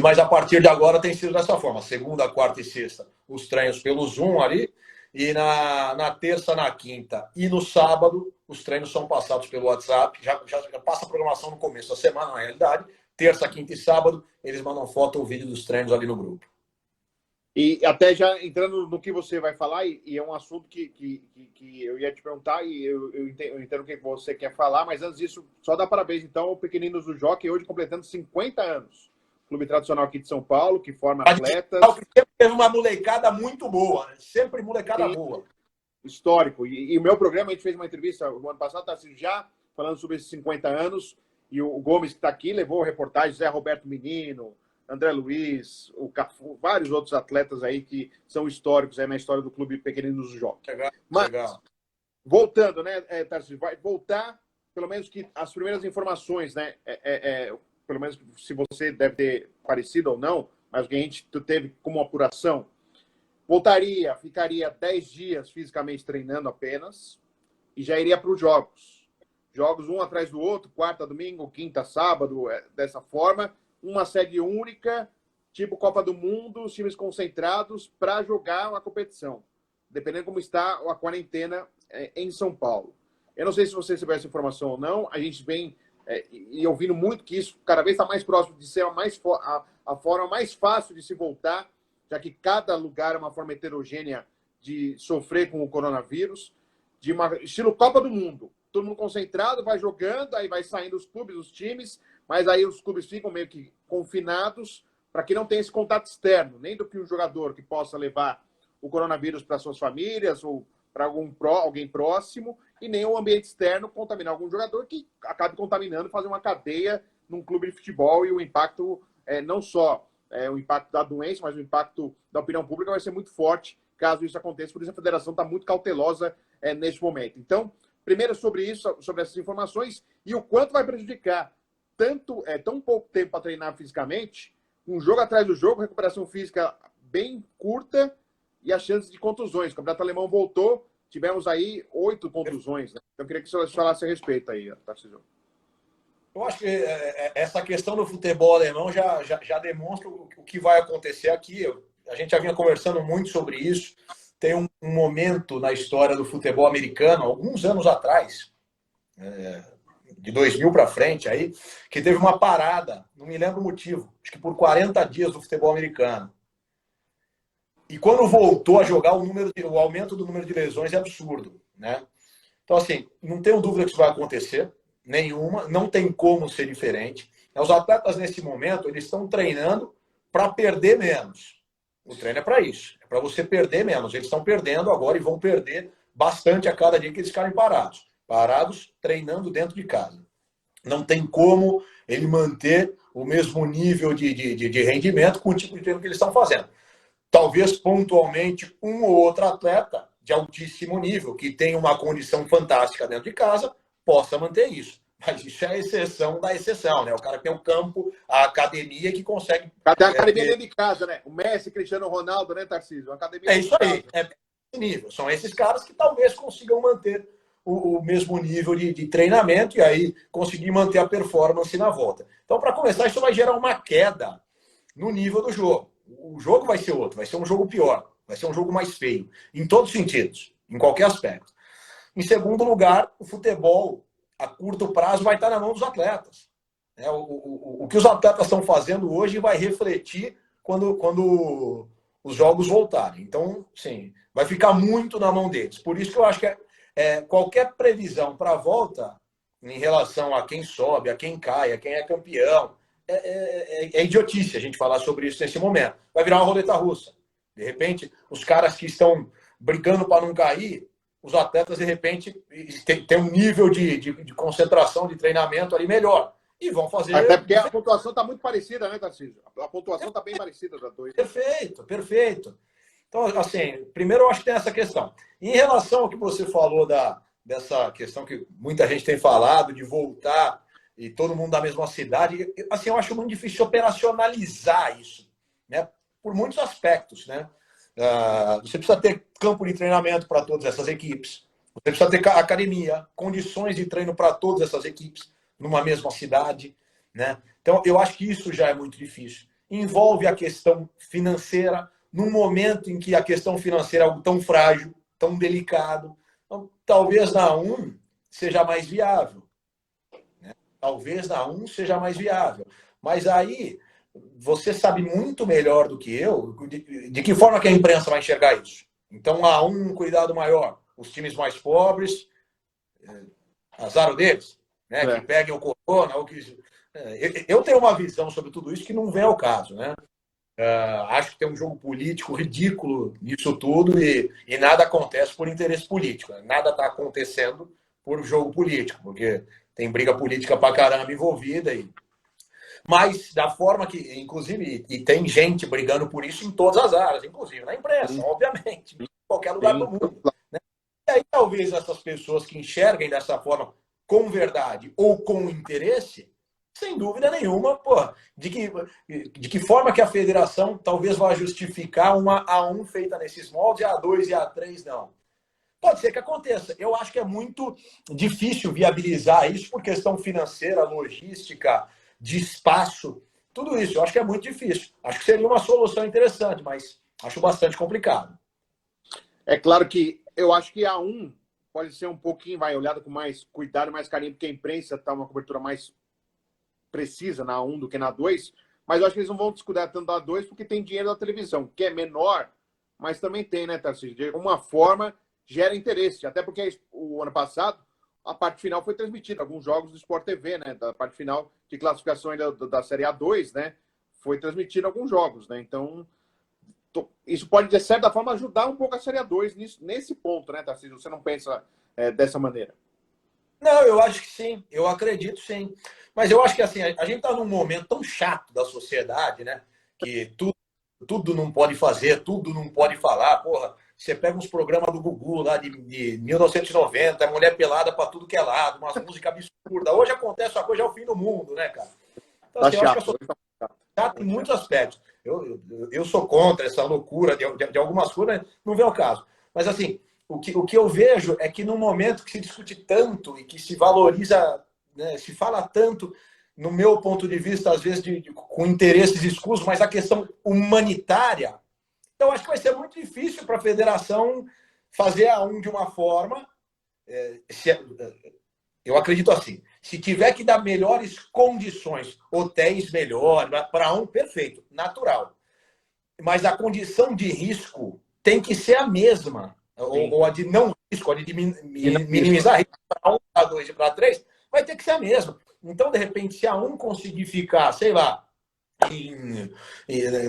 Mas a partir de agora tem sido dessa forma. Segunda, quarta e sexta, os treinos pelo Zoom ali. E na terça, na quinta e no sábado, os treinos são passados pelo WhatsApp. Já passa a programação no começo da semana, na realidade. Terça, quinta e sábado, eles mandam foto ou vídeo dos treinos ali no grupo. E até já entrando no que você vai falar, e é um assunto que eu ia te perguntar, e eu entendo o que você quer falar, mas antes disso, só dar parabéns, então, ao Pequeninos do Jockey, hoje completando 50 anos. Clube tradicional aqui de São Paulo, que forma atletas. Sempre teve uma molecada muito boa, né? Sempre molecada boa. Histórico. E o meu programa, a gente fez uma entrevista no ano passado, já falando sobre esses 50 anos, e o Gomes, que está aqui, levou reportagem, Zé Roberto Menino, André Luiz, o Cafu, vários outros atletas aí que são históricos na história do Clube Pequeninos do Jockey. Mas, voltando, né, Tarcísio, vai voltar, pelo menos que as primeiras informações, né, pelo menos se você deve ter parecido ou não, mas o que a gente teve como apuração, ficaria 10 dias fisicamente treinando apenas e já iria para os jogos. jogos um atrás do outro, quarta, domingo, quinta, sábado, dessa forma, uma sede única, tipo Copa do Mundo, os times concentrados para jogar uma competição, dependendo como está a quarentena em São Paulo. Eu não sei se você recebeu essa informação ou não, a gente vem e ouvindo muito que isso cada vez está mais próximo de ser a forma mais fácil de se voltar, já que cada lugar é uma forma heterogênea de sofrer com o coronavírus, de estilo Copa do Mundo. Todo mundo concentrado, vai jogando, aí vai saindo os clubes, os times, mas aí os clubes ficam meio que confinados para que não tenha esse contato externo, nem do que um jogador que possa levar o coronavírus para suas famílias ou para alguém próximo, e nem o ambiente externo contaminar algum jogador que acabe contaminando, fazer uma cadeia num clube de futebol, e o impacto, não só o impacto da doença, mas o impacto da opinião pública vai ser muito forte caso isso aconteça. Por isso a federação está muito cautelosa neste momento. Então, primeiro sobre isso, sobre essas informações e o quanto vai prejudicar tão pouco tempo para treinar fisicamente, um jogo atrás do jogo, recuperação física bem curta e as chances de contusões. O campeonato alemão voltou, tivemos aí 8 contusões, né? Então eu queria que você falasse a respeito aí, Tarcísio. Eu acho que essa questão do futebol alemão já demonstra o que vai acontecer aqui. A gente já vinha conversando muito sobre isso. Tem um momento na história do futebol americano, alguns anos atrás, de 2000 para frente, aí, que teve uma parada, não me lembro o motivo, acho que por 40 dias do futebol americano. E quando voltou a jogar, o aumento do número de lesões é absurdo, né? Então, assim, não tenho dúvida que isso vai acontecer, nenhuma, não tem como ser diferente. Os atletas, nesse momento, eles estão treinando para perder menos. O treino é para isso, é para você perder menos. Eles estão perdendo agora e vão perder bastante a cada dia que eles ficarem parados. Parados, treinando dentro de casa. Não tem como ele manter o mesmo nível de rendimento com o tipo de treino que eles estão fazendo. Talvez, pontualmente, um ou outro atleta de altíssimo nível, que tem uma condição fantástica dentro de casa, possa manter isso. Mas isso é a exceção da exceção, né? O cara tem o campo, a academia que consegue... Tem a academia dentro de casa, né? O Messi, Cristiano Ronaldo, né, Tarcísio? Academia isso aí, é esse nível. São esses caras que talvez consigam manter o mesmo nível de treinamento e aí conseguir manter a performance na volta. Então, para começar, isso vai gerar uma queda no nível do jogo. O jogo vai ser outro, vai ser um jogo pior, vai ser um jogo mais feio, em todos os sentidos, em qualquer aspecto. Em segundo lugar, o futebol, a curto prazo, vai estar na mão dos atletas. O que os atletas estão fazendo hoje vai refletir quando os jogos voltarem. Então, sim, vai ficar muito na mão deles. Por isso que eu acho que qualquer previsão para a volta, em relação a quem sobe, a quem cai, a quem é campeão, é idiotice a gente falar sobre isso nesse momento. Vai virar uma roleta russa. De repente, os caras que estão brigando para não cair, os atletas, de repente, têm um nível de concentração, de treinamento ali melhor. E vão fazer... Até porque a pontuação está muito parecida, né, Tarcísio? A pontuação está bem parecida das duas. Perfeito, perfeito. Então, assim, primeiro eu acho que tem essa questão. Em relação ao que você falou dessa questão que muita gente tem falado, de voltar e todo mundo da mesma cidade, assim, eu acho muito difícil operacionalizar isso, né? Por muitos aspectos, né? Você precisa ter campo de treinamento para todas essas equipes, você precisa ter academia, condições de treino para todas essas equipes numa mesma cidade, né? Então, eu acho que isso já é muito difícil. Envolve a questão financeira, num momento em que a questão financeira é algo tão frágil, tão delicado. Então, talvez na seja mais viável. Talvez na seja mais viável. Mas aí, você sabe muito melhor do que eu de que forma que a imprensa vai enxergar isso. Então, há um cuidado maior. Os times mais pobres, azar deles, né? Que peguem o corona. Ou que... Eu tenho uma visão sobre tudo isso que não vem ao caso, né? Acho que tem um jogo político ridículo nisso tudo e nada acontece por interesse político. Nada está acontecendo por jogo político, porque tem briga política pra caramba envolvida. Mas da forma que, inclusive, e tem gente brigando por isso em todas as áreas, inclusive na imprensa, obviamente, em qualquer lugar do mundo. Né? E aí talvez essas pessoas que enxerguem dessa forma com verdade ou com interesse, sem dúvida nenhuma, de que forma que a federação talvez vá justificar uma A1 feita nesses moldes e a A2 e a A3 não. Pode ser que aconteça. Eu acho que é muito difícil viabilizar isso por questão financeira, logística, de espaço, tudo isso. Eu acho que é muito difícil. Acho que seria uma solução interessante, mas acho bastante complicado. É claro que eu acho que a um pode ser um pouquinho, vai, olhado com mais cuidado, mais carinho, porque a imprensa está uma cobertura mais precisa na um do que na 2, mas eu acho que eles não vão descuidar tanto da 2 porque tem dinheiro da televisão, que é menor, mas também tem, né, Tarcísio? De alguma forma gera interesse, até porque o ano passado a parte final foi transmitida, alguns jogos do Sport TV, né, da parte final de classificação ainda da Série A2, né, foi transmitido alguns jogos, né, então isso pode, de certa forma, ajudar um pouco a Série A2 nesse ponto, né, Tarcísio? Você não pensa dessa maneira? Não, eu acho que sim, eu acredito sim. Mas eu acho que assim, a gente está num momento tão chato da sociedade, né? Que tudo não pode fazer, tudo não pode falar. Porra, você pega uns programas do Gugu lá de 1990, é mulher pelada para tudo que é lado, umas músicas absurdas. Hoje acontece uma coisa, é o fim do mundo, né, cara? Então, Tá assim, eu acho que a chato. sociedade tá em muitos aspectos. Eu sou contra essa loucura de algumas coisas, não vem ao caso. Mas, assim, o que eu vejo é que no momento que se discute tanto e que se valoriza, né, se fala tanto, no meu ponto de vista, às vezes com interesses escusos, mas a questão humanitária, eu acho que vai ser muito difícil para a federação fazer a um de uma forma. Eu acredito assim, se tiver que dar melhores condições, hotéis melhores, para um, perfeito, natural. Mas a condição de risco tem que ser a mesma, ou a de não risco, a de minimizar risco para um, para dois e para três, vai ter que ser a mesma. Então, de repente, se a um conseguir ficar, sei lá,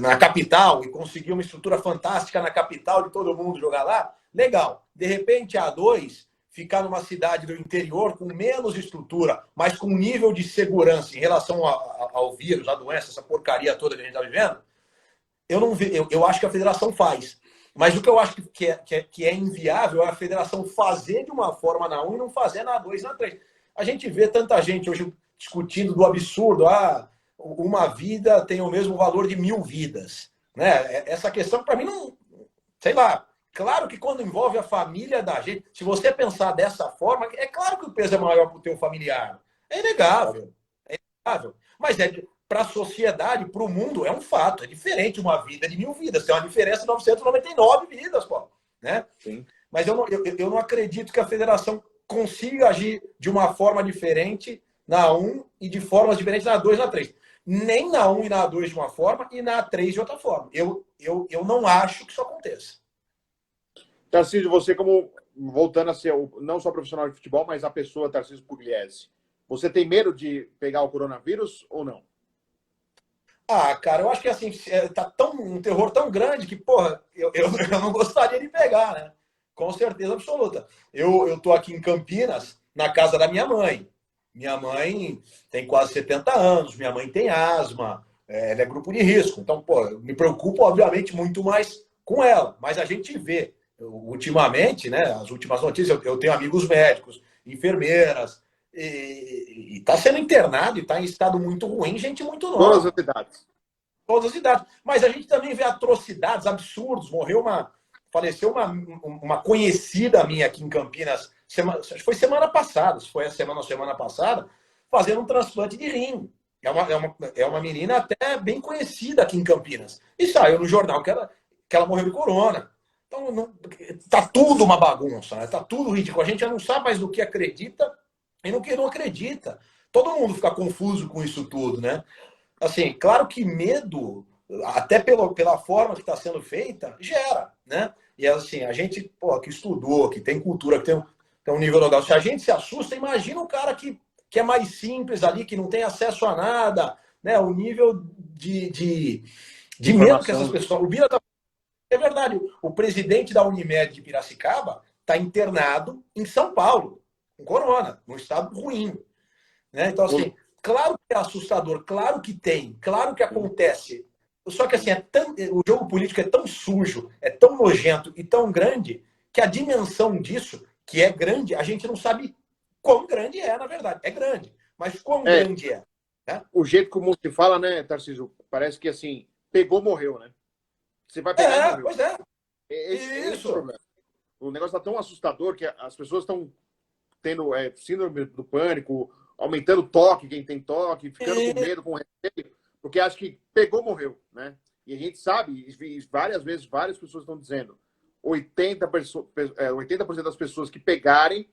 na capital e conseguir uma estrutura fantástica na capital de todo mundo jogar lá, legal. De repente, a dois ficar numa cidade do interior com menos estrutura, mas com nível de segurança em relação ao vírus, à doença, essa porcaria toda que a gente está vivendo, eu não eu acho que a federação faz. Mas o que eu acho que é inviável é a federação fazer de uma forma na 1 e não fazer na 2 e na 3. A gente vê tanta gente hoje discutindo do absurdo, uma vida tem o mesmo valor de 1000 vidas. Né? Essa questão, para mim, não. Sei lá. Claro que quando envolve a família da gente, se você pensar dessa forma, é claro que o peso é maior para o teu familiar. É inegável. É inegável. Mas para a sociedade, para o mundo, é um fato. É diferente uma vida de 1000 vidas. Tem uma diferença de 999 vidas, pô. Né? Sim. Mas eu não acredito que a federação consiga agir de uma forma diferente na 1 e de formas diferentes na 2 e na 3. Nem na 1 e na 2 de uma forma e na 3 de outra forma. Eu não acho que isso aconteça. Tarcísio, você como, voltando a ser não só profissional de futebol, mas a pessoa Tarcísio Pugliese, você tem medo de pegar o coronavírus ou não? Cara, eu acho que assim, tá um terror tão grande que, porra, eu não gostaria de pegar, né? Com certeza absoluta. Eu tô aqui em Campinas, na casa da minha mãe. Minha mãe tem quase 70 anos, minha mãe tem asma, ela é grupo de risco. Então, pô, eu me preocupo, obviamente, muito mais com ela. Mas a gente vê, ultimamente, né, as últimas notícias, eu tenho amigos médicos, enfermeiras, e está sendo internado e está em estado muito ruim, gente muito Todas as nova. idades. Todas as idades. Mas a gente também vê atrocidades, absurdos. Faleceu uma conhecida minha aqui em Campinas, foi semana passada, se foi a semana passada, fazendo um transplante de rim. É uma menina até bem conhecida aqui em Campinas. E saiu no jornal que ela morreu de corona. Então, tá tudo uma bagunça, né? Tá tudo ridículo. A gente já não sabe mais no que acredita e no que não acredita. Todo mundo fica confuso com isso tudo, né? Assim, claro que medo, até pela forma que está sendo feita, gera, né? E assim, a gente, pô, que estudou, que tem cultura, que tem um nível legal. Se a gente se assusta, imagina um cara que é mais simples ali, que não tem acesso a nada, né? O nível de medo que essas pessoas. O Bira tá... É verdade, o presidente da Unimed de Piracicaba está internado em São Paulo, com corona, num estado ruim. Né? Então, assim, claro que é assustador, claro que tem, claro que acontece. Só que assim, o jogo político é tão sujo, é tão nojento e tão grande que a dimensão disso, que é grande, a gente não sabe quão grande é, na verdade. É grande, mas quão grande é. Né? O jeito como se fala, né, Tarcísio? Parece que assim, pegou, morreu, né? Você vai pegar e morreu. Pois é. Esse é o problema. o negócio está tão assustador que as pessoas estão tendo síndrome do pânico, aumentando o toque, quem tem toque, ficando com medo, com receio, porque acho que pegou, morreu, né? E a gente sabe, e várias vezes, várias pessoas estão dizendo, 80% das pessoas que pegarem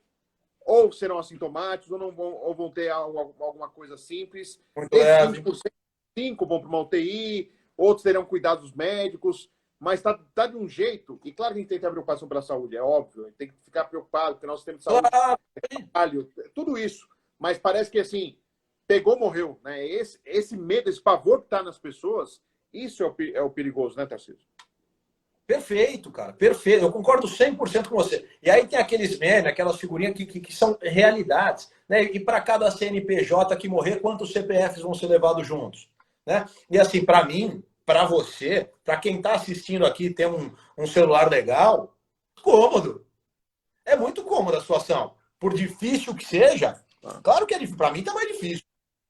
ou serão assintomáticos, ou não vão, ou vão ter alguma coisa simples. Esses 20%, 5 vão para uma UTI, outros terão cuidados médicos, mas está de um jeito, e claro que a gente tem que ter preocupação pela saúde, é óbvio, a gente tem que ficar preocupado, porque nosso sistema de saúde é trabalho, tudo isso, mas parece que assim, pegou, morreu, né? Esse medo, esse pavor que está nas pessoas, isso é o perigoso, né, Tarcísio? Perfeito, cara, perfeito. Eu concordo 100% com você. E aí tem aqueles memes, aquelas figurinhas que são realidades, né? E para cada CNPJ que morrer, quantos CPFs vão ser levados juntos, né? E assim, para mim, para você, para quem está assistindo aqui, tem um celular legal, cômodo. É muito cômoda a situação. Por difícil que seja, claro que é difícil. Para mim tá mais difícil.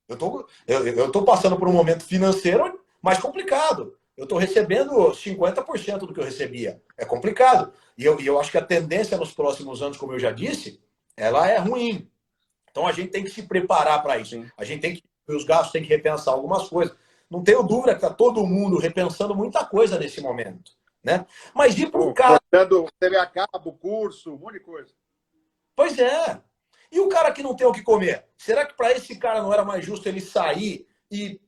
Eu tô passando por um momento financeiro mais complicado. Eu estou recebendo 50% do que eu recebia. É complicado. E eu acho que a tendência nos próximos anos, como eu já disse, ela é ruim. Então a gente tem que se preparar para isso. Sim. A gente tem que os gastos, tem que repensar algumas coisas. Não tenho dúvida que está todo mundo repensando muita coisa nesse momento, né? Mas ir para o cara... Cortando TV a cabo, curso, um monte de coisa. Pois é. E o cara que não tem o que comer? Será que para esse cara não era mais justo ele sair e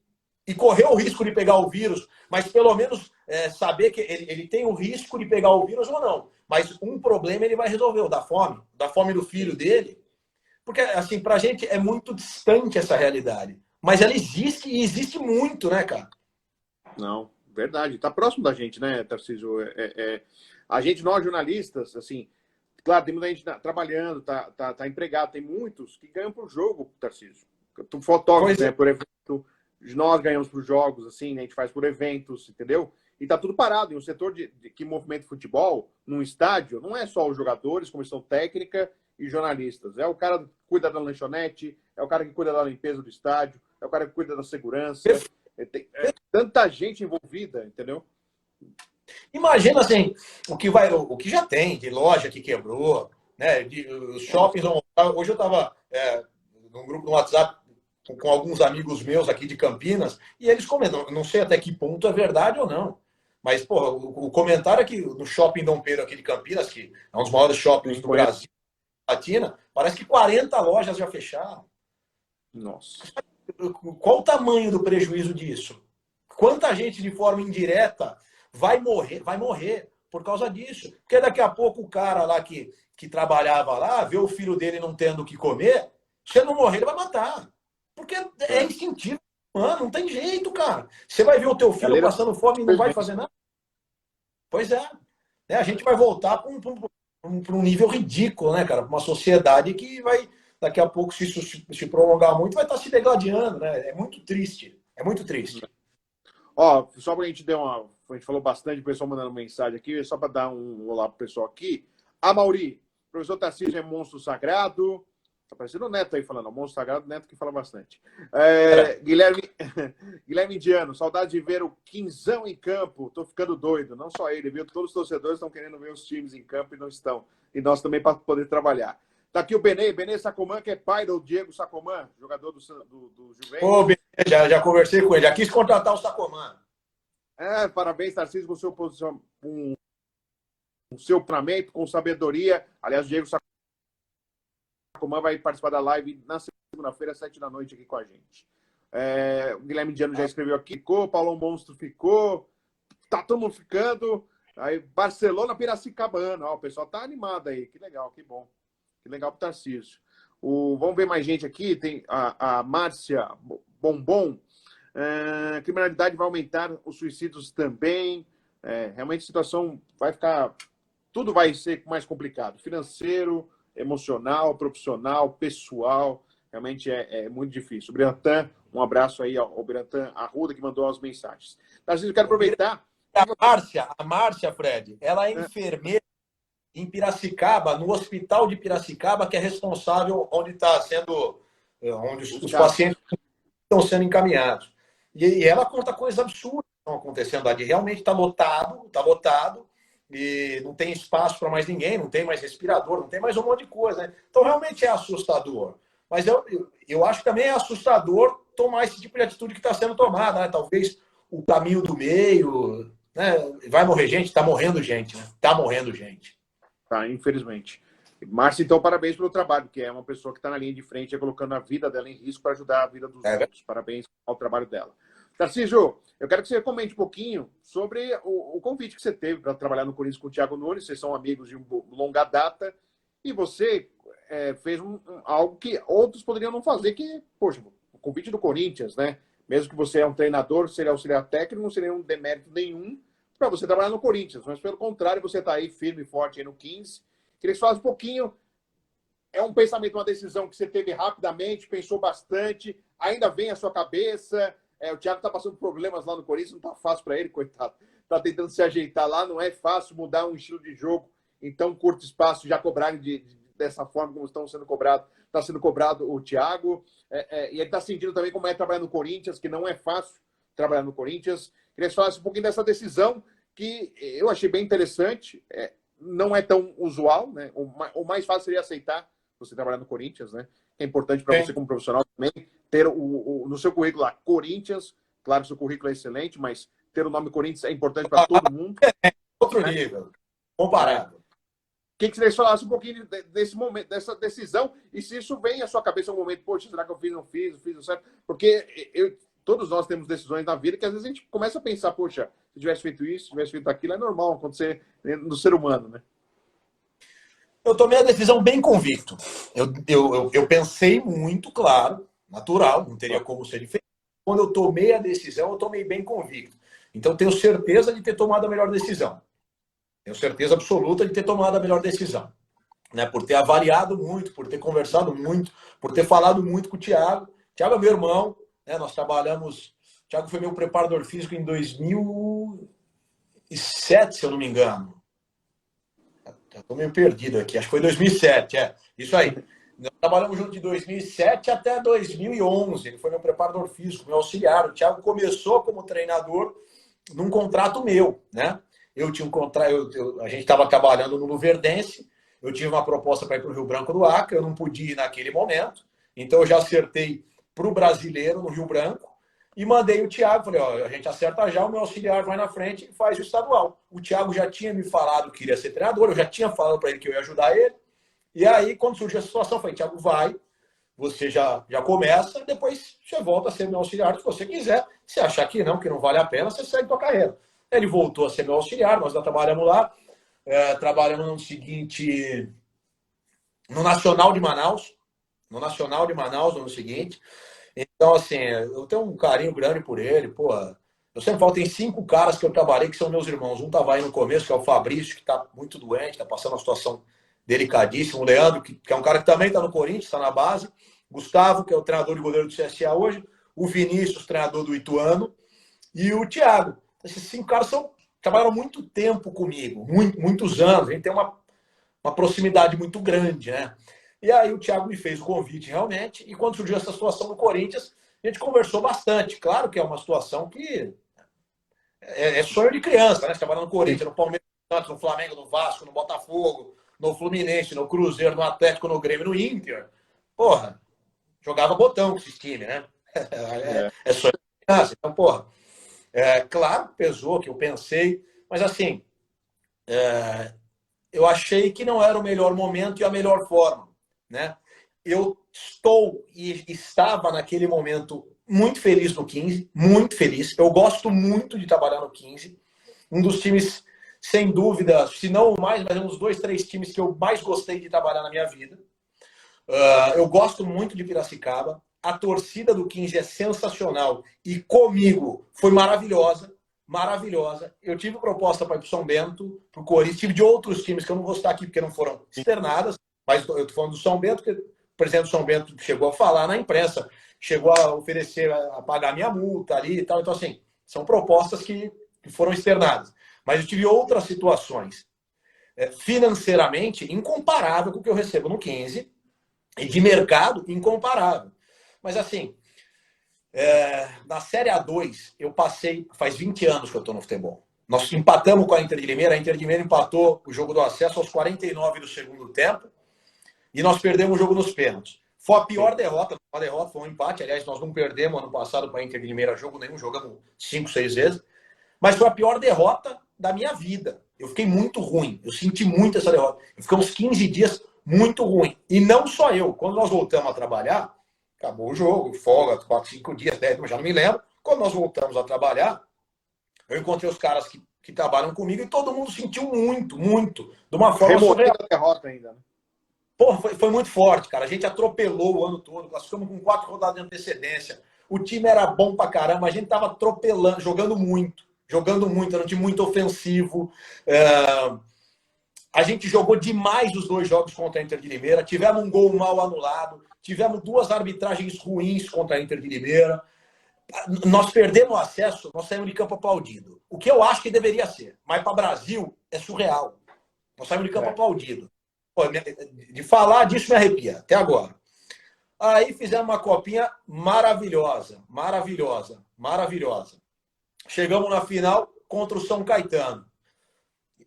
correr o risco de pegar o vírus, mas pelo menos saber que ele tem o risco de pegar o vírus ou não? Mas um problema ele vai resolver, o da fome do filho dele. Porque, assim, pra gente é muito distante essa realidade. Mas ela existe e existe muito, né, cara? Não, verdade. Está próximo da gente, né, Tarcísio? A gente, nós jornalistas, assim, claro, tem muita gente trabalhando, tá empregado, tem muitos que ganham por jogo, Tarcísio. Fotógrafos, né, por evento, nós ganhamos por jogos, assim, né, a gente faz por eventos, entendeu? E tá tudo parado. E o setor que movimenta futebol, num estádio, não é só os jogadores, comissão técnica e jornalistas. É o cara que cuida da lanchonete, é o cara que cuida da limpeza do estádio, é o cara que cuida da segurança. É tanta gente envolvida, entendeu? Imagina assim, o que já tem de loja que quebrou, né? Os shoppings. Hoje eu estava num grupo no WhatsApp com alguns amigos meus aqui de Campinas, e eles comentam, não sei até que ponto é verdade ou não. Mas, porra, o comentário aqui no Shopping Dom Pedro aqui de Campinas, que é um dos maiores shoppings do Brasil, Latina, parece que 40 lojas já fecharam. Nossa. Qual o tamanho do prejuízo disso? Quanta gente de forma indireta vai morrer por causa disso? Porque daqui a pouco o cara lá que trabalhava lá, vê o filho dele não tendo o que comer, se ele não morrer, ele vai matar. Porque é instintivo. Mano, não tem jeito, cara. Você vai ver o teu filho passando fome e não vai fazer nada? Pois é. A gente vai voltar para um nível ridículo, né, cara? Uma sociedade que vai, daqui a pouco, se isso se prolongar muito, vai estar se degladiando, né? É muito triste. É muito triste. Ó, só para a gente a gente falou bastante, o pessoal mandando mensagem aqui, só para dar um olá pro pessoal aqui. A Mauri, professor Tarcísio é monstro sagrado. Tá parecendo o Neto aí falando, monstro sagrado, Neto que fala bastante. Guilherme Indiano, saudade de ver o Quinzão em campo. Tô ficando doido. Não só ele, viu? Todos os torcedores estão querendo ver os times em campo e não estão. E nós também para poder trabalhar. Tá aqui o Benê Sacomã, que é pai do Diego Sacomã, jogador do Juventus. Ô, Benê, já conversei com ele. Já quis contratar o Sacomã. Parabéns, Tarcísio, com o seu posição, com o seu planejamento, com sabedoria. Aliás, o Diego Sacomã vai participar da live na segunda-feira, às 7 da noite, aqui com a gente. O Guilherme Diano já escreveu aqui, ficou, Paulão Monstro ficou, tá todo mundo ficando. Aí, Barcelona, Piracicabana, ó, o pessoal tá animado aí, que legal, que bom. Que legal pro Tarcísio. Vamos ver mais gente aqui, tem a Márcia Bombom. Criminalidade vai aumentar, os suicídios também. Realmente a situação vai ficar, tudo vai ser mais complicado, financeiro, emocional, profissional, pessoal, realmente é muito difícil. O Biratã, um abraço aí ao Biratã Arruda, que mandou as mensagens. Tarcísio, eu quero aproveitar. A Márcia, Fred, ela é enfermeira em Piracicaba, no hospital de Piracicaba, que é responsável onde os pacientes estão sendo encaminhados. E ela conta coisas absurdas que estão acontecendo ali. Realmente está lotado, e não tem espaço para mais ninguém, não tem mais respirador, não tem mais um monte de coisa, né? Então, realmente é assustador. Mas eu acho que também é assustador tomar esse tipo de atitude que está sendo tomada, né? Talvez o caminho do meio, né? Vai morrer gente, está morrendo gente, né? Está morrendo gente. Tá, infelizmente. Márcia, então, parabéns pelo trabalho, que é uma pessoa que está na linha de frente, colocando a vida dela em risco para ajudar a vida dos outros. Parabéns ao trabalho dela. Tarcísio, eu quero que você comente um pouquinho sobre o convite que você teve para trabalhar no Corinthians com o Thiago Nunes. Vocês são amigos de longa data e você fez algo que outros poderiam não fazer, que, poxa, o convite do Corinthians, né? Mesmo que você é um treinador, seria auxiliar técnico, não seria um demérito nenhum para você trabalhar no Corinthians. Mas, pelo contrário, você está aí firme e forte aí no 15. Queria que você falasse um pouquinho. É um pensamento, uma decisão que você teve rapidamente, pensou bastante, ainda vem à sua cabeça. O Thiago está passando problemas lá no Corinthians, não está fácil para ele, coitado. Está tentando se ajeitar lá, não é fácil mudar um estilo de jogo em tão curto espaço, já cobrarem dessa forma como estão sendo cobrados. Está sendo cobrado o Thiago. E ele está sentindo também como é trabalhar no Corinthians, que não é fácil trabalhar no Corinthians. Queria que você falasse um pouquinho dessa decisão, que eu achei bem interessante. Não é tão usual, né? O mais fácil seria aceitar você trabalhar no Corinthians, né? É importante para você como profissional também ter no seu currículo lá, Corinthians. Claro que o seu currículo é excelente, mas ter o nome Corinthians é importante para todo mundo. Outro nível, comparado. Quem que vocês falassem um pouquinho desse momento, dessa decisão, e se isso vem à sua cabeça um momento, poxa, será que eu fiz, não fiz, certo? Porque todos nós temos decisões na vida que às vezes a gente começa a pensar, poxa, se tivesse feito isso, se tivesse feito aquilo, é normal acontecer no ser humano, né? Eu tomei a decisão bem convicto. Eu pensei muito, claro, natural, não teria como ser diferente. Quando eu tomei a decisão, eu tomei bem convicto. Então, tenho certeza de ter tomado a melhor decisão. Tenho certeza absoluta de ter tomado a melhor decisão. Né? Por ter avaliado muito, por ter conversado muito, por ter falado muito com o Thiago. O Thiago é meu irmão, né? Nós trabalhamos... O Thiago foi meu preparador físico em 2007, se eu não me engano. Estou meio perdido aqui, acho que foi 2007, isso aí. Nós trabalhamos junto de 2007 até 2011, ele foi meu preparador físico, meu auxiliar. O Thiago começou como treinador num contrato meu, né? Eu tinha um contrato, a gente estava trabalhando no Luverdense, eu tive uma proposta para ir para o Rio Branco do Acre, eu não podia ir naquele momento, então eu já acertei para o Brasileiro no Rio Branco, e mandei o Thiago, falei, ó, a gente acerta já, o meu auxiliar vai na frente e faz o estadual. O Thiago já tinha me falado que iria ser treinador, eu já tinha falado para ele que eu ia ajudar ele. E aí, quando surgiu a situação, eu falei, Thiago, vai, você já começa, depois você volta a ser meu auxiliar se você quiser. Se achar que não vale a pena, você segue sua carreira. Ele voltou a ser meu auxiliar, nós já trabalhamos lá, trabalhamos no Nacional de Manaus, no ano seguinte. Então, assim, eu tenho um carinho grande por ele, pô. Eu sempre falo, tem 5 caras que eu trabalhei que são meus irmãos. Um tava aí no começo, que é o Fabrício, que tá muito doente, tá passando uma situação delicadíssima. O Leandro, que é um cara que também tá no Corinthians, tá na base. Gustavo, que é o treinador de goleiro do CSA hoje. O Vinícius, treinador do Ituano. E o Thiago. Esses 5 caras trabalharam muito tempo comigo, muitos anos. A gente tem uma proximidade muito grande, né? E aí o Thiago me fez o convite realmente, e quando surgiu essa situação no Corinthians, a gente conversou bastante. Claro que é uma situação que é sonho de criança, né? Você trabalhando no Corinthians, no Palmeiras, no Flamengo, no Vasco, no Botafogo, no Fluminense, no Cruzeiro, no Atlético, no Grêmio, no Inter. Porra, jogava botão com esses times, né? É sonho de criança. Então, porra, claro que pesou, que eu pensei, mas assim, eu achei que não era o melhor momento e a melhor forma. Né? Eu estou e estava naquele momento muito feliz no 15, muito feliz. Eu gosto muito de trabalhar no 15. Um dos times, sem dúvida, se não o mais, mas é uns 2, 3 times que eu mais gostei de trabalhar na minha vida. Eu gosto muito de Piracicaba. A torcida do 15 é sensacional e comigo foi maravilhosa. Maravilhosa. Eu tive proposta para ir para o São Bento, para o Corinthians, tive de outros times que eu não vou citar aqui porque não foram externadas. Mas eu estou falando do São Bento, que o presidente do São Bento chegou a falar na imprensa, chegou a oferecer a pagar minha multa ali e tal. Então, assim, são propostas que foram externadas. Mas eu tive outras situações financeiramente incomparável com o que eu recebo no 15 e de mercado incomparável. Mas, assim, na Série A2, eu passei... Faz 20 anos que eu estou no futebol. Nós empatamos com a Inter de Limeira. A Inter de Limeira empatou o jogo do acesso aos 49 do segundo tempo. E nós perdemos o jogo nos pênaltis. Foi a pior derrota. Uma derrota, foi um empate. Aliás, nós não perdemos ano passado para a Inter de Limeira jogo nenhum. Jogamos 5, 6 vezes. Mas foi a pior derrota da minha vida. Eu fiquei muito ruim. Eu senti muito essa derrota. Eu fiquei uns 15 dias muito ruim. E não só eu. Quando nós voltamos a trabalhar, acabou o jogo, folga, 4, 5 dias, 10, já não me lembro. Quando nós voltamos a trabalhar, eu encontrei os caras que trabalham comigo e todo mundo sentiu muito, muito. De uma forma surreal. A derrota ainda, né? Porra, foi muito forte, cara. A gente atropelou o ano todo. Nós ficamos com 4 rodadas de antecedência. O time era bom pra caramba. A gente tava atropelando, jogando muito. Era um time muito ofensivo. A gente jogou demais os 2 jogos contra a Inter de Limeira. Tivemos um gol mal anulado. Tivemos 2 arbitragens ruins contra a Inter de Limeira. Nós perdemos o acesso, nós saímos de campo aplaudido. O que eu acho que deveria ser. Mas para o Brasil é surreal. Nós saímos de campo aplaudido. Pô, de falar disso me arrepia, até agora. Aí fizemos uma copinha maravilhosa. Chegamos na final contra o São Caetano.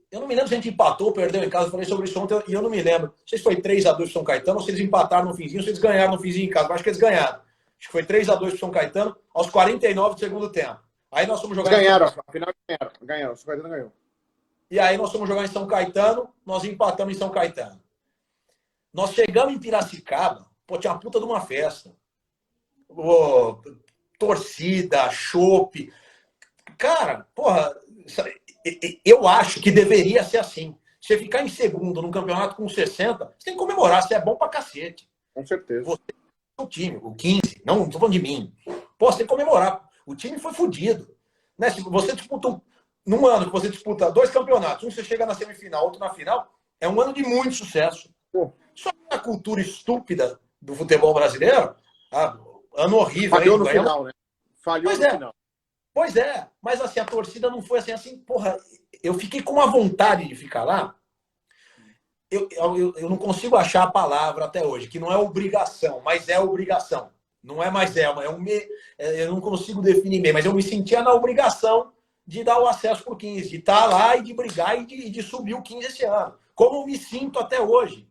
Eu não me lembro se a gente empatou ou perdeu em casa. Eu falei sobre isso ontem e eu não me lembro. Não sei se foi 3-2 para o São Caetano ou se eles empataram no finzinho ou se eles ganharam no finzinho em casa. Mas acho que eles ganharam. Acho que foi 3-2 para o São Caetano aos 49 do segundo tempo. Aí nós fomos jogar. Ganharam, afinal ganharam. O São Caetano ganhou. E aí nós fomos jogar em São Caetano, nós empatamos em São Caetano. Nós chegamos em Piracicaba, pô, tinha uma puta de uma festa. Torcida, chopp. Cara, porra, eu acho que deveria ser assim. Você ficar em segundo num campeonato com 60, você tem que comemorar, você é bom pra cacete. Com certeza. Você é o time, o 15, não tô falando de mim. Pô, você tem que comemorar. O time foi fodido. Né? Se você disputa, num ano que você disputa 2 campeonatos, um você chega na semifinal, outro na final, é um ano de muito sucesso. Pô. Só que a cultura estúpida do futebol brasileiro, ano horrível. Falhou no final, né? Falhou no final. Pois é, mas assim, a torcida não foi assim, porra, eu fiquei com uma vontade de ficar lá. Eu não consigo achar a palavra até hoje, que não é obrigação, mas é obrigação. Não é mais eu não consigo definir bem, mas eu me sentia na obrigação de dar o acesso pro 15, de estar lá e de brigar e de subir o 15 esse ano. Como eu me sinto até hoje.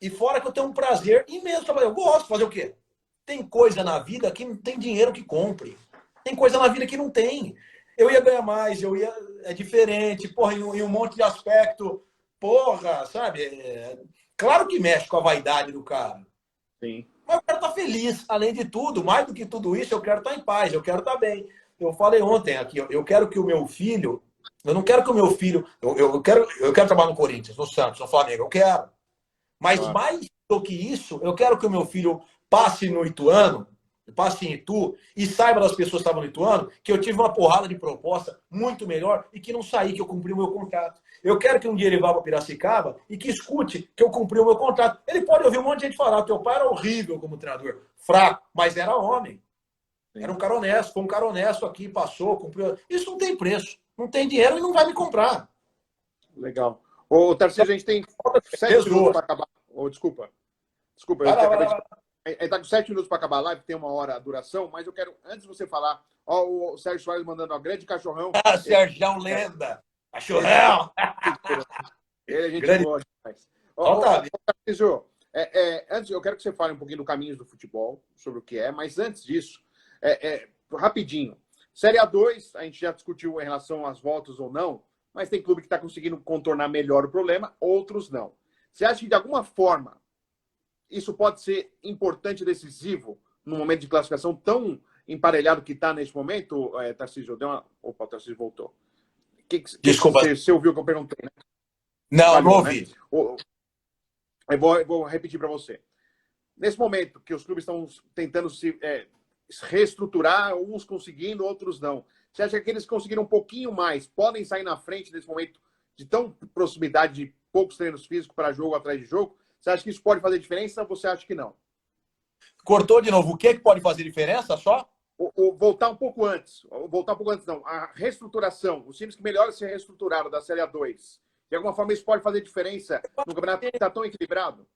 E fora que eu tenho um prazer imenso trabalhar. Eu gosto de fazer o quê? Tem coisa na vida que não tem dinheiro que compre. Tem coisa na vida que não tem. Eu ia ganhar mais, é diferente, porra, em um monte de aspecto, porra, sabe? Claro que mexe com a vaidade do cara. Sim. Mas eu quero estar feliz, além de tudo, mais do que tudo isso, eu quero estar em paz, eu quero estar bem. Eu falei ontem aqui, eu quero que o meu filho, eu não quero que o meu filho, eu quero trabalhar no Corinthians, no Santos, no Flamengo, eu quero. Mas mais do que isso, eu quero que o meu filho passe no Ituano, passe em Itu e saiba das pessoas que estavam no Ituano que eu tive uma porrada de proposta muito melhor e que não saí, que eu cumpri o meu contrato. Eu quero que um dia ele vá para Piracicaba e que escute que eu cumpri o meu contrato. Ele pode ouvir um monte de gente falar, teu pai era horrível como treinador, fraco, mas era homem. Era um cara honesto, foi um cara honesto aqui, passou, cumpriu. Isso não tem preço, não tem dinheiro e não vai me comprar. Legal. Ô, Tarcísio, a gente tem 7 minutos para acabar. Desculpa, a gente está com 7 minutos para acabar a live, tem 1 hora a duração, mas eu quero, antes de você falar, o Sérgio Soares mandando uma grande cachorrão. Sérgio lenda! Cachorrão! Ele a gente grande... gosta demais. Tarcísio, antes eu quero que você fale um pouquinho do Caminhos do Futebol, sobre o que é, mas antes disso, rapidinho. Série A2, a gente já discutiu em relação às voltas ou não, mas tem clube que está conseguindo contornar melhor o problema, outros não. Você acha que, de alguma forma, isso pode ser importante e decisivo num momento de classificação tão emparelhado que está nesse momento, Tarcísio? Opa, o Tarcísio voltou. Desculpa. Você ouviu o que eu perguntei, né? Não, não ouvi. Né? Eu vou repetir para você. Nesse momento que os clubes estão tentando se reestruturar, uns conseguindo, outros não. Você acha que aqueles que conseguiram um pouquinho mais podem sair na frente nesse momento de tão proximidade de poucos treinos físicos para jogo atrás de jogo? Você acha que isso pode fazer diferença ou você acha que não? Cortou de novo. O que pode fazer diferença só? Voltar um pouco antes. Voltar um pouco antes, não. A reestruturação. Os times que melhor se reestruturaram da Série A2. De alguma forma isso pode fazer diferença no campeonato que está tão equilibrado?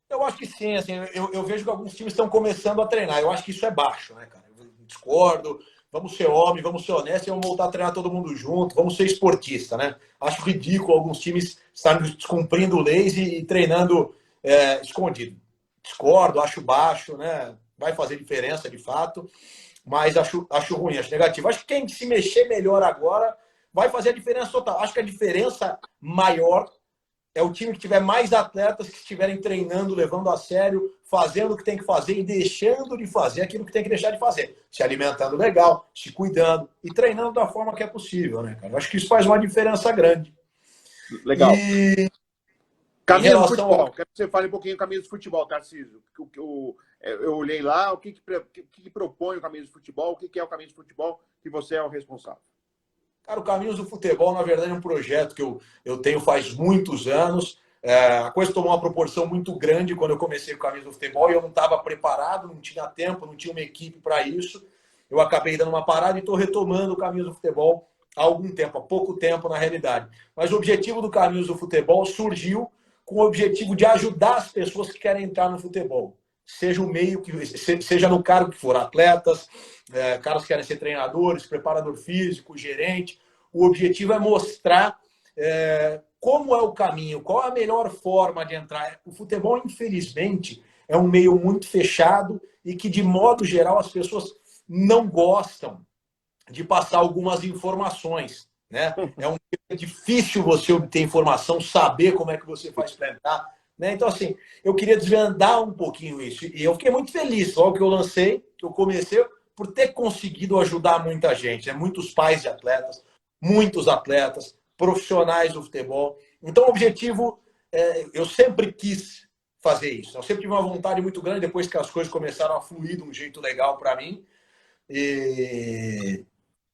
Eu acho que sim. Assim, eu vejo que alguns times estão começando a treinar. Eu acho que isso é baixo, né, cara? Eu discordo. vamos ser homem, vamos ser honesto e vamos voltar a treinar todo mundo junto, vamos ser esportista, né? Acho ridículo alguns times estarem descumprindo leis e treinando escondido. Discordo, acho baixo, né? Vai fazer diferença de fato, mas acho ruim, acho negativo. Acho que quem se mexer melhor agora vai fazer a diferença total. Acho que a diferença maior é o time que tiver mais atletas que estiverem treinando, levando a sério, fazendo o que tem que fazer e deixando de fazer aquilo que tem que deixar de fazer. Se alimentando legal, se cuidando e treinando da forma que é possível, né, cara? Eu acho que isso faz uma diferença grande. Legal. E Camisa de futebol. Quero que você fale um pouquinho camisa de futebol, Tarcísio. Eu olhei lá, o que propõe o camisa de futebol, o que é o camisa de futebol que você é o responsável. Cara, o Caminhos do Futebol, na verdade, é um projeto que eu tenho faz muitos anos. A coisa tomou uma proporção muito grande quando eu comecei com o Caminhos do Futebol e eu não estava preparado, não tinha tempo, não tinha uma equipe para isso. Eu acabei dando uma parada e estou retomando o Caminhos do Futebol há algum tempo, há pouco tempo, na realidade. Mas o objetivo do Caminhos do Futebol surgiu com o objetivo de ajudar as pessoas que querem entrar no futebol. Seja o meio, seja no cargo que for, atletas, caras que querem ser treinadores, preparador físico, gerente. O objetivo é mostrar como é o caminho, qual a melhor forma de entrar. O futebol, infelizmente, é um meio muito fechado e que, de modo geral, as pessoas não gostam de passar algumas informações. Né? É difícil você obter informação, saber como é que você faz para entrar. Né? Então, assim, eu queria desvendar um pouquinho isso. E eu fiquei muito feliz, logo que eu lancei, que eu comecei, por ter conseguido ajudar muita gente. Né? Muitos pais de atletas, muitos atletas, profissionais do futebol. Então, o objetivo, eu sempre quis fazer isso. Eu sempre tive uma vontade muito grande, depois que as coisas começaram a fluir de um jeito legal para mim. E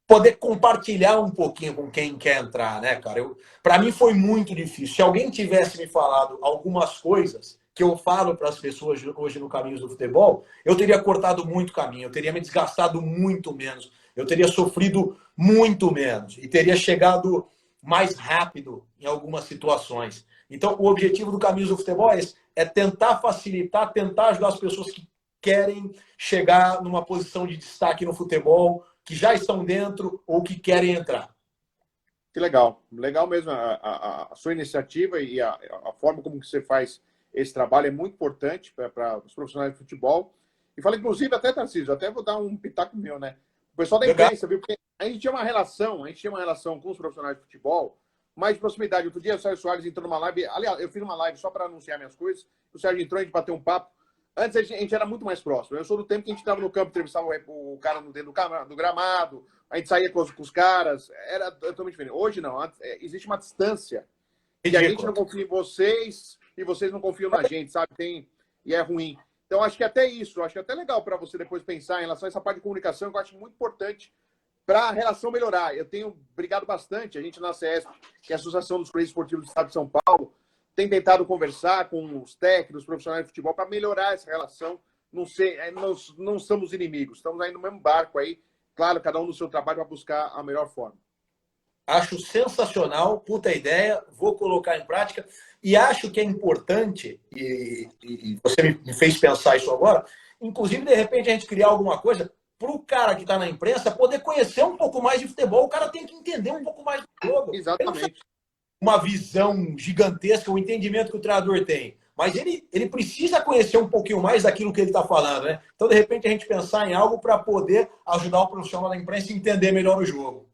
poder compartilhar um pouquinho com quem quer entrar, né, cara? Para mim foi muito difícil. Se alguém tivesse me falado algumas coisas que eu falo para as pessoas hoje no Caminhos do Futebol, eu teria cortado muito caminho, eu teria me desgastado muito menos, eu teria sofrido muito menos e teria chegado mais rápido em algumas situações. Então, o objetivo do Caminhos do Futebol é tentar facilitar, tentar ajudar as pessoas que querem chegar numa posição de destaque no futebol, que já estão dentro ou que querem entrar. Que legal. Legal mesmo a sua iniciativa e a forma como você faz esse trabalho é muito importante para os profissionais de futebol. E fala, inclusive, até, Tarcísio, até vou dar um pitaco meu, né? O pessoal da imprensa, viu? Porque a gente tinha uma relação com os profissionais de futebol mais de proximidade. Outro dia o Sérgio Soares entrou numa live, aliás, eu fiz uma live só para anunciar minhas coisas, o Sérgio entrou, a gente bateu um papo. Antes a gente era muito mais próximo. Eu sou do tempo que a gente estava no campo, entrevistava o cara dentro do gramado, a gente saía com os caras, era totalmente diferente. Hoje não, existe uma distância. E a gente não confia em vocês e vocês não confiam na gente, sabe? E é ruim. Então acho que até isso, acho que é até legal para você depois pensar em relação a essa parte de comunicação, que eu acho muito importante para a relação melhorar. Eu tenho brigado bastante, a gente na CESP, que é a Associação dos Clubes Esportivos do Estado de São Paulo, tem tentado conversar com os técnicos, os profissionais de futebol, para melhorar essa relação. Nós não somos inimigos, estamos aí no mesmo barco aí. Claro, cada um no seu trabalho para buscar a melhor forma. Acho sensacional, puta ideia, vou colocar em prática. E acho que é importante, e você me fez pensar isso agora, inclusive, de repente, a gente criar alguma coisa para o cara que está na imprensa poder conhecer um pouco mais de futebol. O cara tem que entender um pouco mais do jogo. Exatamente. Uma visão gigantesca, o entendimento que o treinador tem. Mas ele precisa conhecer um pouquinho mais daquilo que ele está falando, né? Então, de repente, a gente pensar em algo para poder ajudar o profissional da imprensa a entender melhor o jogo.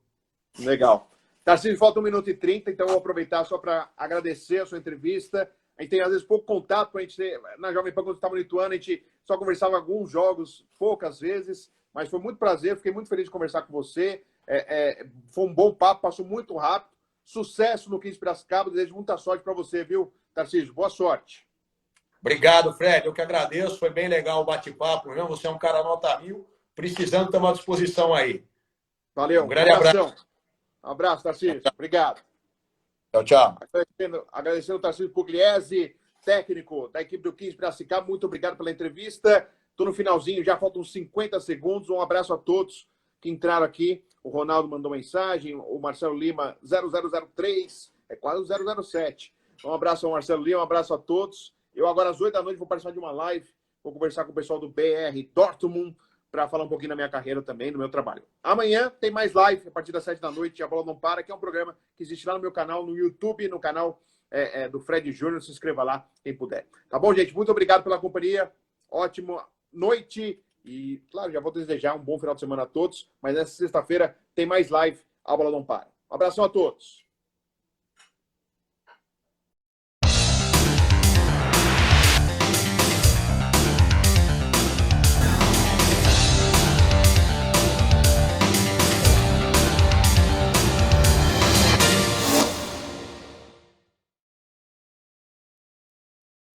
Legal. Tarcísio, falta 1 minuto e 30, então eu vou aproveitar só para agradecer a sua entrevista. A gente tem, às vezes, pouco contato, a gente na Jovem Pan, quando estava no Ituano, a gente só conversava alguns jogos, poucas vezes, mas foi muito prazer, fiquei muito feliz de conversar com você. Foi um bom papo, passou muito rápido. Sucesso no 15 Piracicaba, desejo muita sorte para você, viu, Tarcísio? Boa sorte. Obrigado, Fred, eu que agradeço, foi bem legal o bate-papo, viu? Você é um cara nota 1000, precisando ter uma disposição aí. Valeu, um grande abraço. Um abraço, Tarcísio, obrigado. Tchau, tchau. Agradecendo o Tarcísio Pugliese, técnico da equipe do 15 Piracicaba, muito obrigado pela entrevista. Estou no finalzinho, já faltam 50 segundos, um abraço a todos que entraram aqui. O Ronaldo mandou mensagem, o Marcelo Lima 0003, é quase o 007. Um abraço ao Marcelo Lima, um abraço a todos. Eu agora às 8 da noite vou participar de uma live, vou conversar com o pessoal do BR Dortmund para falar um pouquinho da minha carreira também, do meu trabalho. Amanhã tem mais live, a partir das 7 da noite, A Bola Não Para, que é um programa que existe lá no meu canal, no YouTube, no canal do Fred Júnior. Se inscreva lá, quem puder. Tá bom, gente? Muito obrigado pela companhia. Ótima noite. E, claro, já vou desejar um bom final de semana a todos. Mas nessa sexta-feira tem mais live, A Bola Não Para. Um abração a todos.